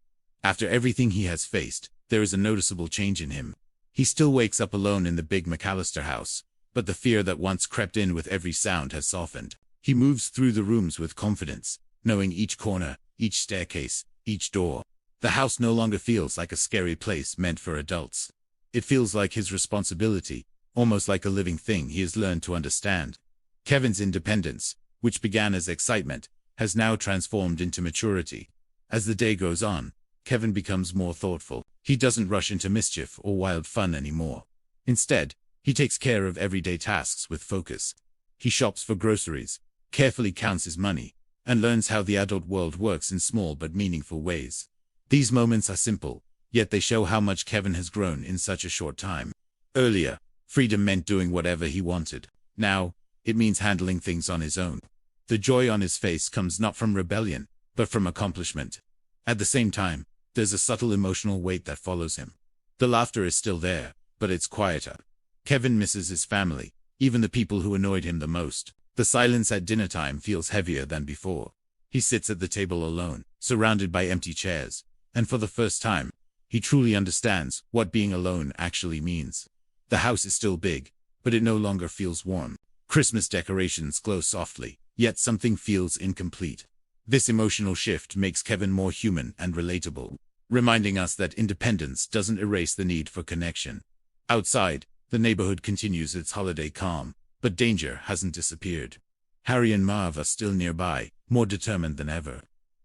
After everything he has faced, there is a noticeable change in him. He still wakes up alone in the big McAllister house, but the fear that once crept in with every sound has softened. He moves through the rooms with confidence, knowing each corner, each staircase, each door. The house no longer feels like a scary place meant for adults. It feels like his responsibility, almost like a living thing he has learned to understand. Kevin's independence, which began as excitement, has now transformed into maturity. As the day goes on, Kevin becomes more thoughtful. He doesn't rush into mischief or wild fun anymore. Instead, he takes care of everyday tasks with focus. He shops for groceries, carefully counts his money, and learns how the adult world works in small but meaningful ways. These moments are simple, yet they show how much Kevin has grown in such a short time. Earlier, freedom meant doing whatever he wanted. Now, it means handling things on his own. The joy on his face comes not from rebellion, but from accomplishment. At the same time, there's a subtle emotional weight that follows him. The laughter is still there, but it's quieter. Kevin misses his family, even the people who annoyed him the most. The silence at dinner time feels heavier than before. He sits at the table alone, surrounded by empty chairs, and for the first time, he truly understands what being alone actually means. The house is still big, but it no longer feels warm. Christmas decorations glow softly, yet something feels incomplete. This emotional shift makes Kevin more human and relatable, reminding us that independence doesn't erase the need for connection. Outside, The neighborhood continues its holiday calm, but danger hasn't disappeared. Harry and Marv are still nearby, more determined than ever.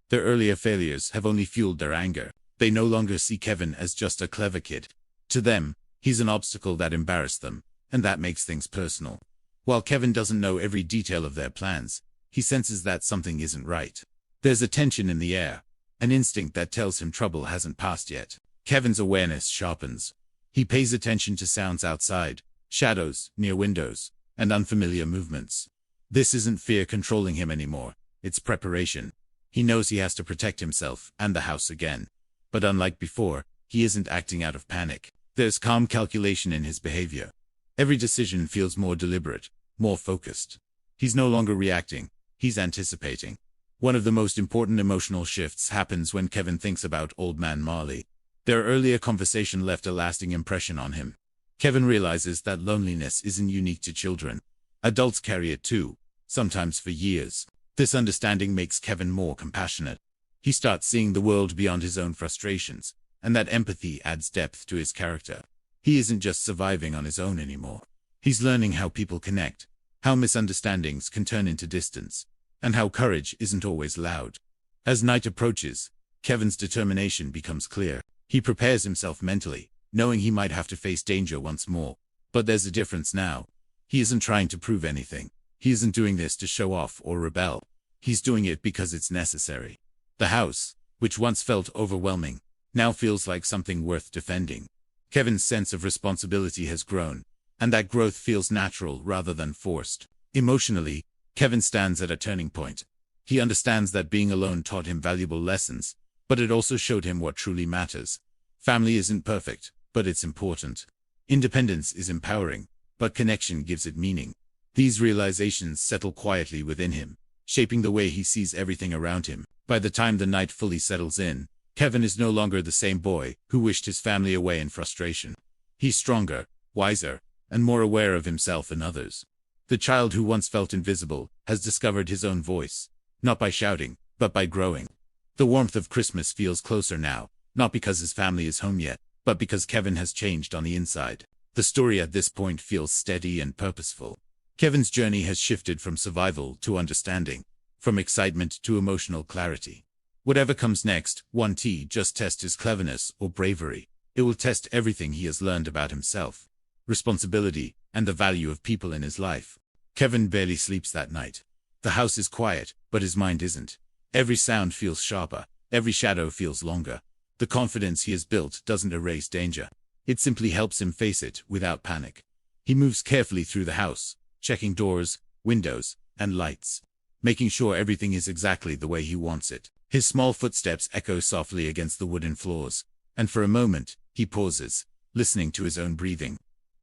Their earlier failures have only fueled their anger. They no longer see Kevin as just a clever kid. To them, he's an obstacle that embarrassed them, and that makes things personal. While Kevin doesn't know every detail of their plans, he senses that something isn't right. There's a tension in the air, an instinct that tells him trouble hasn't passed yet. Kevin's awareness sharpens. He pays attention to sounds outside, shadows near windows, and unfamiliar movements. This isn't fear controlling him anymore, it's preparation. He knows he has to protect himself and the house again. But unlike before, he isn't acting out of panic. There's calm calculation in his behavior. Every decision feels more deliberate, more focused. He's no longer reacting, he's anticipating. One of the most important emotional shifts happens when Kevin thinks about Old Man Marley. Their earlier conversation left a lasting impression on him. Kevin realizes that loneliness isn't unique to children. Adults carry it too, sometimes for years. This understanding makes Kevin more compassionate. He starts seeing the world beyond his own frustrations, and that empathy adds depth to his character. He isn't just surviving on his own anymore. He's learning how people connect, how misunderstandings can turn into distance, and how courage isn't always loud. As night approaches, Kevin's determination becomes clear. He prepares himself mentally, knowing he might have to face danger once more. But there's a difference now. He isn't trying to prove anything. He isn't doing this to show off or rebel. He's doing it because it's necessary. The house, which once felt overwhelming, now feels like something worth defending. Kevin's sense of responsibility has grown, and that growth feels natural rather than forced. Emotionally, Kevin stands at a turning point. He understands that being alone taught him valuable lessons, but it also showed him what truly matters. Family isn't perfect, but it's important. Independence is empowering, but connection gives it meaning. These realizations settle quietly within him, shaping the way he sees everything around him. By the time the night fully settles in, Kevin is no longer the same boy who wished his family away in frustration. He's stronger, wiser, and more aware of himself and others. The child who once felt invisible has discovered his own voice, not by shouting, but by growing. The warmth of Christmas feels closer now, not because his family is home yet, but because Kevin has changed on the inside. The story at this point feels steady and purposeful. Kevin's journey has shifted from survival to understanding, from excitement to emotional clarity. Whatever comes next won't just test his cleverness or bravery. It will test everything he has learned about himself, responsibility, and the value of people in his life. Kevin barely sleeps that night. The house is quiet, but his mind isn't. Every sound feels sharper, every shadow feels longer. The confidence he has built doesn't erase danger. It simply helps him face it without panic. He moves carefully through the house, checking doors, windows, and lights, making sure everything is exactly the way he wants it. His small footsteps echo softly against the wooden floors, and for a moment, he pauses, listening to his own breathing.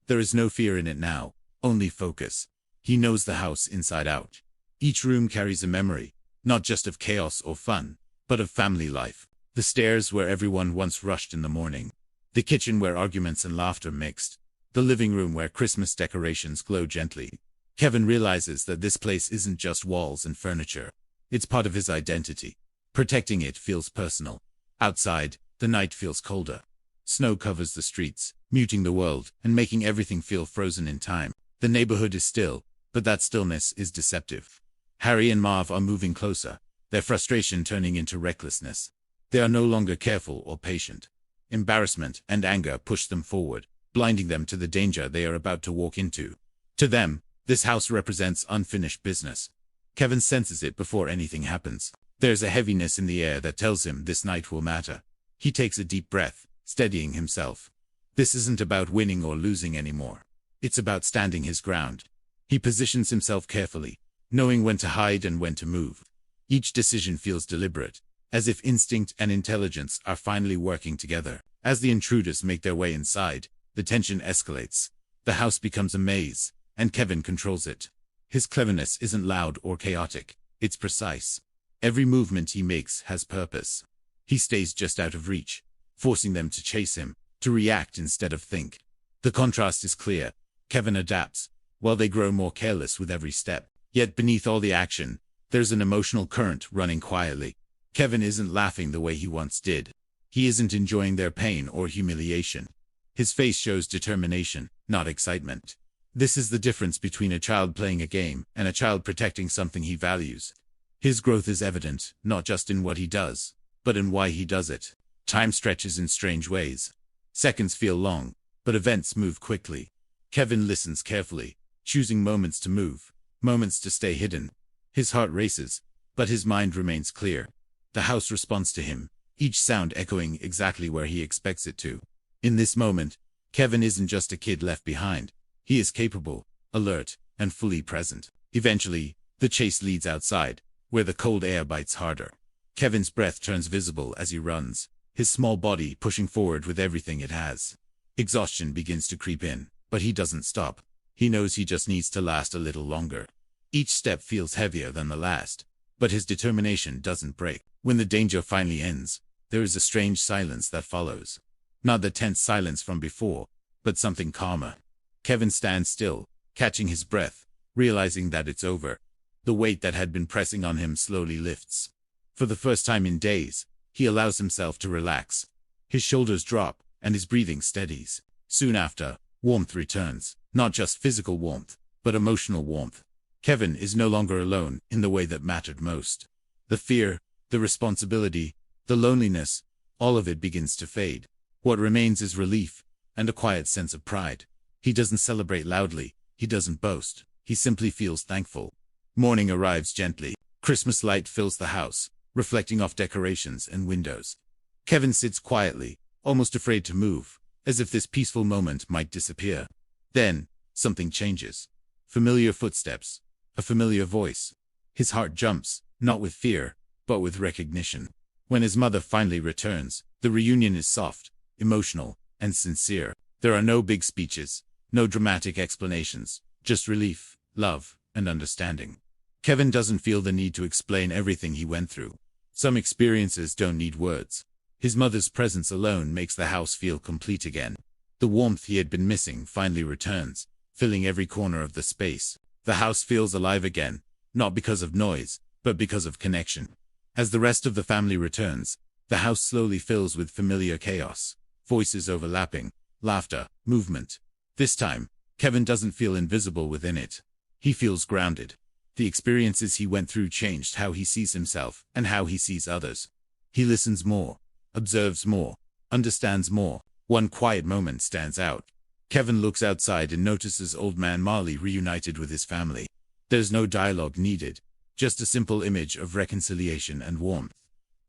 There is no fear in it now, only focus. He knows the house inside out. Each room carries a memory, not just of chaos or fun, but of family life. The stairs where everyone once rushed in the morning. The kitchen where arguments and laughter mixed. The living room where Christmas decorations glow gently. Kevin realizes that this place isn't just walls and furniture. It's part of his identity. Protecting it feels personal. Outside, the night feels colder. Snow covers the streets, muting the world and making everything feel frozen in time. The neighborhood is still, but that stillness is deceptive. Harry and Marv are moving closer, their frustration turning into recklessness. They are no longer careful or patient. Embarrassment and anger push them forward, blinding them to the danger they are about to walk into. To them, this house represents unfinished business. Kevin senses it before anything happens. There's a heaviness in the air that tells him this night will matter. He takes a deep breath, steadying himself. This isn't about winning or losing anymore. It's about standing his ground. He positions himself carefully, knowing when to hide and when to move. Each decision feels deliberate, as if instinct and intelligence are finally working together. As the intruders make their way inside, the tension escalates. The house becomes a maze, and Kevin controls it. His cleverness isn't loud or chaotic, it's precise. Every movement he makes has purpose. He stays just out of reach, forcing them to chase him, to react instead of think. The contrast is clear. Kevin adapts, while they grow more careless with every step. Yet beneath all the action, there's an emotional current running quietly. Kevin isn't laughing the way he once did. He isn't enjoying their pain or humiliation. His face shows determination, not excitement. This is the difference between a child playing a game and a child protecting something he values. His growth is evident, not just in what he does, but in why he does it. Time stretches in strange ways. Seconds feel long, but events move quickly. Kevin listens carefully, choosing moments to move, moments to stay hidden. His heart races, but his mind remains clear. The house responds to him, each sound echoing exactly where he expects it to. In this moment, Kevin isn't just a kid left behind. He is capable, alert, and fully present. Eventually, the chase leads outside, where the cold air bites harder. Kevin's breath turns visible as he runs, his small body pushing forward with everything it has. Exhaustion begins to creep in, but he doesn't stop. He knows he just needs to last a little longer. Each step feels heavier than the last, but his determination doesn't break. When the danger finally ends, there is a strange silence that follows. Not the tense silence from before, but something calmer. Kevin stands still, catching his breath, realizing that it's over. The weight that had been pressing on him slowly lifts. For the first time in days, he allows himself to relax. His shoulders drop, and his breathing steadies. Soon after, warmth returns, not just physical warmth, but emotional warmth. Kevin is no longer alone in the way that mattered most. The fear, the responsibility, the loneliness, all of it begins to fade. What remains is relief, and a quiet sense of pride. He doesn't celebrate loudly, he doesn't boast, he simply feels thankful. Morning arrives gently. Christmas light fills the house, reflecting off decorations and windows. Kevin sits quietly, almost afraid to move, as if this peaceful moment might disappear. Then, something changes. Familiar footsteps, a familiar voice. His heart jumps, not with fear, but with recognition. When his mother finally returns, the reunion is soft, emotional, and sincere. There are no big speeches, no dramatic explanations, just relief, love, and understanding. Kevin doesn't feel the need to explain everything he went through. Some experiences don't need words. His mother's presence alone makes the house feel complete again. The warmth he had been missing finally returns, filling every corner of the space. The house feels alive again, not because of noise, but because of connection. As the rest of the family returns, the house slowly fills with familiar chaos. Voices overlapping, laughter, movement. This time, Kevin doesn't feel invisible within it. He feels grounded. The experiences he went through changed how he sees himself and how he sees others. He listens more, observes more, understands more. One quiet moment stands out. Kevin looks outside and notices Old Man Marley reunited with his family. There's no dialogue needed, just a simple image of reconciliation and warmth.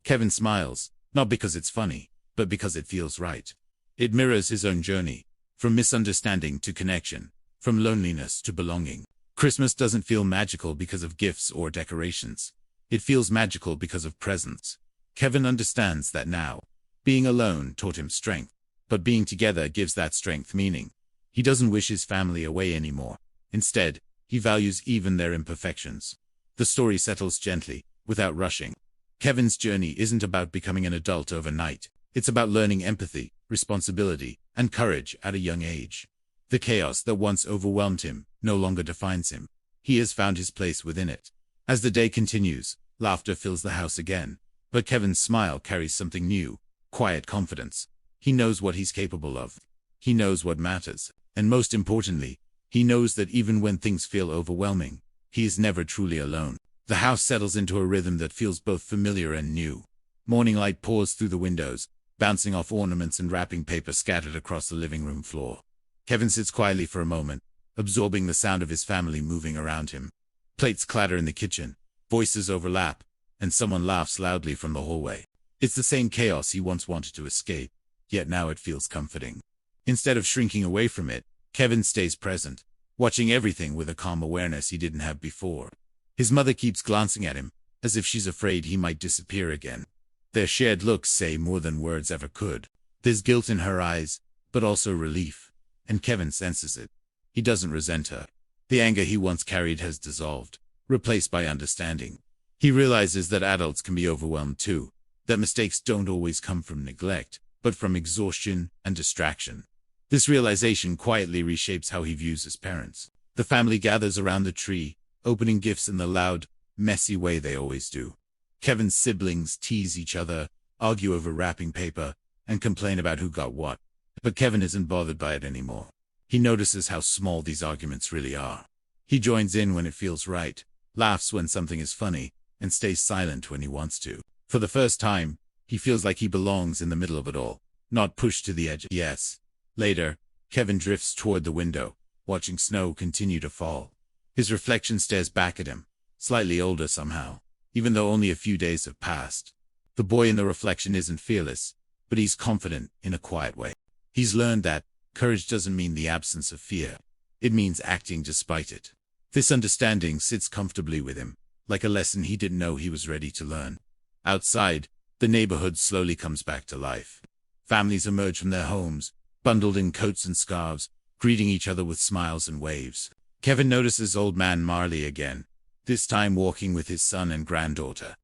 Kevin smiles, not because it's funny, but because it feels right. It mirrors his own journey, from misunderstanding to connection, from loneliness to belonging. Christmas doesn't feel magical because of gifts or decorations. It feels magical because of presence. Kevin understands that now. Being alone taught him strength, but being together gives that strength meaning. He doesn't wish his family away anymore. Instead, he values even their imperfections. The story settles gently, without rushing. Kevin's journey isn't about becoming an adult overnight. It's about learning empathy, responsibility, and courage at a young age. The chaos that once overwhelmed him no longer defines him. He has found his place within it. As the day continues, laughter fills the house again. But Kevin's smile carries something new, quiet confidence. He knows what he's capable of. He knows what matters. And most importantly, he knows that even when things feel overwhelming, he is never truly alone. The house settles into a rhythm that feels both familiar and new. Morning light pours through the windows, bouncing off ornaments and wrapping paper scattered across the living room floor. Kevin sits quietly for a moment, absorbing the sound of his family moving around him. Plates clatter in the kitchen, voices overlap, and someone laughs loudly from the hallway. It's the same chaos he once wanted to escape, yet now it feels comforting. Instead of shrinking away from it, Kevin stays present, watching everything with a calm awareness he didn't have before. His mother keeps glancing at him, as if she's afraid he might disappear again. Their shared looks say more than words ever could. There's guilt in her eyes, but also relief. And Kevin senses it. He doesn't resent her. The anger he once carried has dissolved, replaced by understanding. He realizes that adults can be overwhelmed too, that mistakes don't always come from neglect, but from exhaustion and distraction. This realization quietly reshapes how he views his parents. The family gathers around the tree, opening gifts in the loud, messy way they always do. Kevin's siblings tease each other, argue over wrapping paper, and complain about who got what. But Kevin isn't bothered by it anymore. He notices how small these arguments really are. He joins in when it feels right, laughs when something is funny, and stays silent when he wants to. For the first time, he feels like he belongs in the middle of it all, not pushed to the edge. Yes. Later, Kevin drifts toward the window, watching snow continue to fall. His reflection stares back at him, slightly older somehow, even though only a few days have passed. The boy in the reflection isn't fearless, but he's confident in a quiet way. He's learned that courage doesn't mean the absence of fear. It means acting despite it. This understanding sits comfortably with him, like a lesson he didn't know he was ready to learn. Outside, the neighborhood slowly comes back to life. Families emerge from their homes, bundled in coats and scarves, greeting each other with smiles and waves. Kevin notices old man Marley again, this time walking with his son and granddaughter.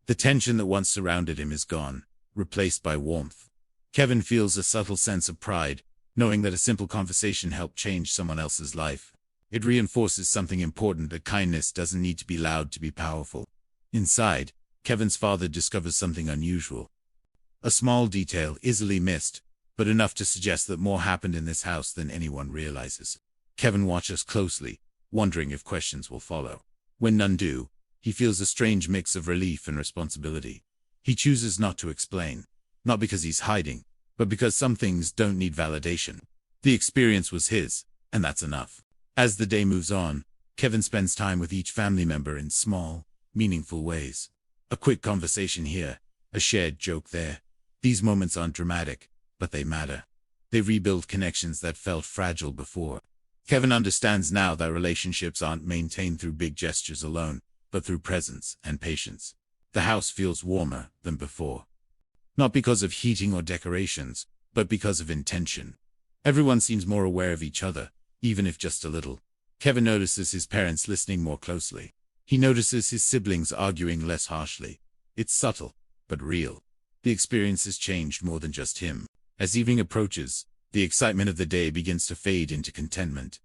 The tension that once surrounded him is gone, replaced by warmth. Kevin feels a subtle sense of pride, knowing that a simple conversation helped change someone else's life. It reinforces something important, that kindness doesn't need to be loud to be powerful. Inside, Kevin's father discovers something unusual. A small detail easily missed, but enough to suggest that more happened in this house than anyone realizes. Kevin watches closely, wondering if questions will follow. When none do, he feels a strange mix of relief and responsibility. He chooses not to explain, not because he's hiding, but because some things don't need validation. The experience was his, and that's enough. As the day moves on, Kevin spends time with each family member in small, meaningful ways. A quick conversation here, a shared joke there. These moments aren't dramatic, but they matter. They rebuild connections that felt fragile before. Kevin understands now that relationships aren't maintained through big gestures alone, but through presence and patience. The house feels warmer than before. Not because of heating or decorations, but because of intention. Everyone seems more aware of each other, even if just a little. Kevin notices his parents listening more closely. He notices his siblings arguing less harshly. It's subtle, but real. The experience has changed more than just him. As evening approaches, the excitement of the day begins to fade into contentment.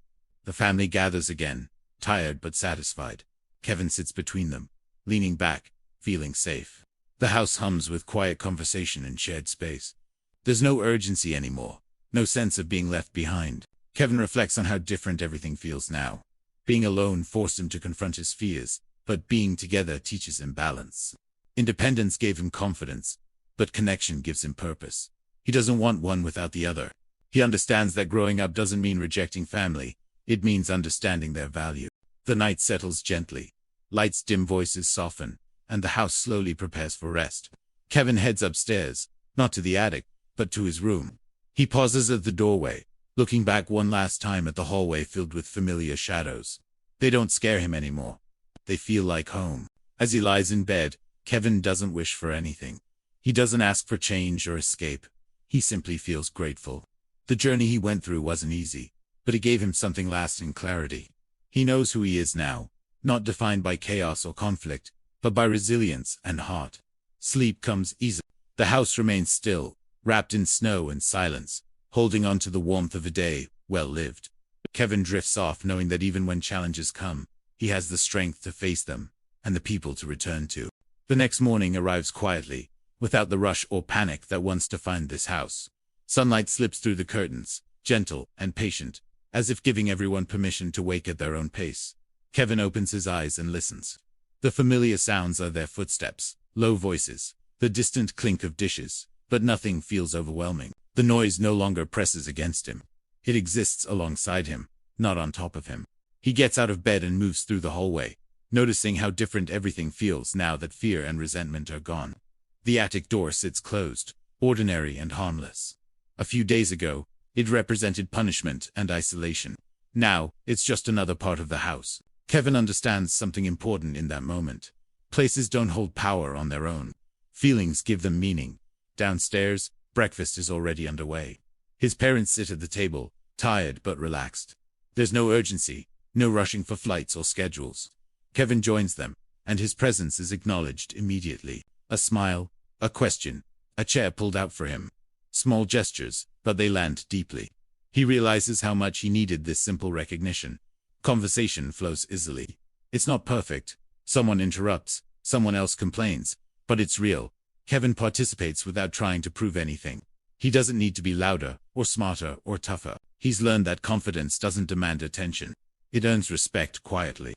The family gathers again, tired but satisfied. Kevin sits between them, leaning back, feeling safe. The house hums with quiet conversation and shared space. There's no urgency anymore, no sense of being left behind. Kevin reflects on how different everything feels now. Being alone forced him to confront his fears, but being together teaches him balance. Independence gave him confidence, but connection gives him purpose. He doesn't want one without the other. He understands that growing up doesn't mean rejecting family, it means understanding their value. The night settles gently. Lights dim, voices soften, and the house slowly prepares for rest. Kevin heads upstairs, not to the attic, but to his room. He pauses at the doorway, looking back one last time at the hallway filled with familiar shadows. They don't scare him anymore. They feel like home. As he lies in bed, Kevin doesn't wish for anything. He doesn't ask for change or escape. He simply feels grateful. The journey he went through wasn't easy, but it gave him something lasting: clarity. He knows who he is now, not defined by chaos or conflict, but by resilience and heart. Sleep comes easily. The house remains still, wrapped in snow and silence, holding on to the warmth of a day well lived. Kevin drifts off, knowing that even when challenges come, he has the strength to face them, and the people to return to. The next morning arrives quietly, without the rush or panic that once defined this house. Sunlight slips through the curtains, gentle and patient, as if giving everyone permission to wake at their own pace. Kevin opens his eyes and listens. The familiar sounds are their footsteps, low voices, the distant clink of dishes, but nothing feels overwhelming. The noise no longer presses against him. It exists alongside him, not on top of him. He gets out of bed and moves through the hallway, noticing how different everything feels now that fear and resentment are gone. The attic door sits closed, ordinary and harmless. A few days ago, it represented punishment and isolation. Now, it's just another part of the house. Kevin understands something important in that moment. Places don't hold power on their own. Feelings give them meaning. Downstairs, breakfast is already underway. His parents sit at the table, tired but relaxed. There's no urgency, no rushing for flights or schedules. Kevin joins them, and his presence is acknowledged immediately. A smile, a question, a chair pulled out for him. Small gestures, but they land deeply. He realizes how much he needed this simple recognition. Conversation flows easily. It's not perfect. Someone interrupts, someone else complains, but it's real. Kevin participates without trying to prove anything. He doesn't need to be louder, or smarter, or tougher. He's learned that confidence doesn't demand attention. It earns respect quietly.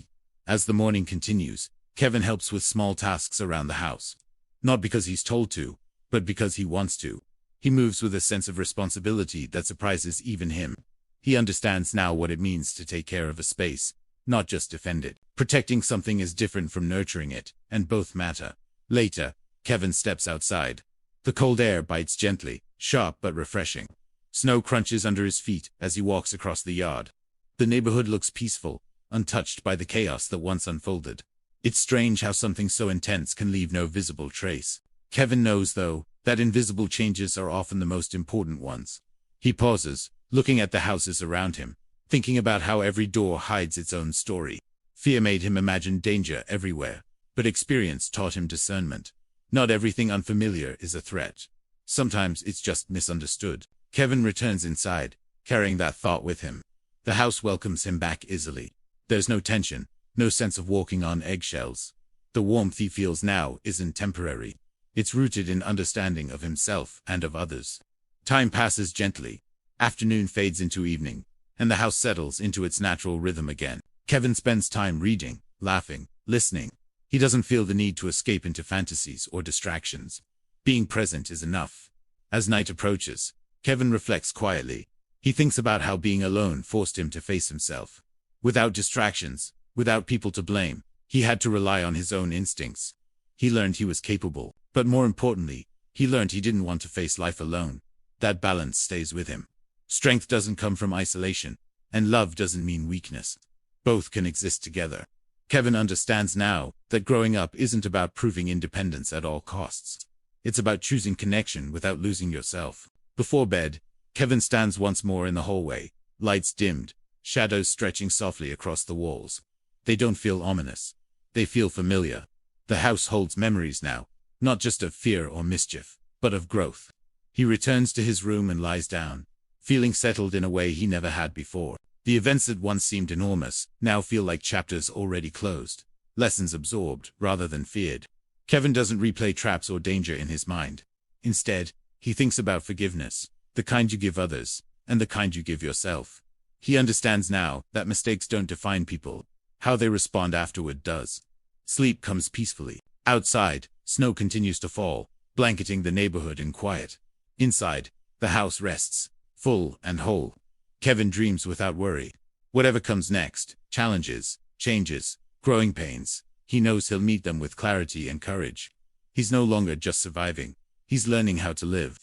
As the morning continues, Kevin helps with small tasks around the house. Not because he's told to, but because he wants to. He moves with a sense of responsibility that surprises even him. He understands now what it means to take care of a space, not just defend it. Protecting something is different from nurturing it, and both matter. Later, Kevin steps outside. The cold air bites gently, sharp but refreshing. Snow crunches under his feet as he walks across the yard. The neighborhood looks peaceful, untouched by the chaos that once unfolded. It's strange how something so intense can leave no visible trace. Kevin knows, though, that invisible changes are often the most important ones. He pauses, looking at the houses around him, thinking about how every door hides its own story. Fear made him imagine danger everywhere, but experience taught him discernment. Not everything unfamiliar is a threat. Sometimes it's just misunderstood. Kevin returns inside, carrying that thought with him. The house welcomes him back easily. There's no tension, no sense of walking on eggshells. The warmth he feels now isn't temporary. It's rooted in understanding of himself and of others. Time passes gently. Afternoon fades into evening, and the house settles into its natural rhythm again. Kevin spends time reading, laughing, listening. He doesn't feel the need to escape into fantasies or distractions. Being present is enough. As night approaches, Kevin reflects quietly. He thinks about how being alone forced him to face himself. Without distractions, without people to blame, he had to rely on his own instincts. He learned he was capable, but more importantly, he learned he didn't want to face life alone. That balance stays with him. Strength doesn't come from isolation, and love doesn't mean weakness. Both can exist together. Kevin understands now that growing up isn't about proving independence at all costs. It's about choosing connection without losing yourself. Before bed, Kevin stands once more in the hallway, lights dimmed, shadows stretching softly across the walls. They don't feel ominous. They feel familiar. The house holds memories now, not just of fear or mischief, but of growth. He returns to his room and lies down, feeling settled in a way he never had before. The events that once seemed enormous now feel like chapters already closed, lessons absorbed rather than feared. Kevin doesn't replay traps or danger in his mind. Instead, he thinks about forgiveness, the kind you give others, and the kind you give yourself. He understands now that mistakes don't define people. How they respond afterward does. Sleep comes peacefully. Outside, snow continues to fall, blanketing the neighborhood in quiet. Inside, the house rests, full and whole. Kevin dreams without worry. Whatever comes next, challenges, changes, growing pains, he knows he'll meet them with clarity and courage. He's no longer just surviving. He's learning how to live.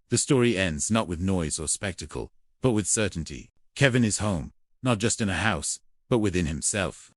The story ends not with noise or spectacle, but with certainty. Kevin is home, not just in a house, but within himself.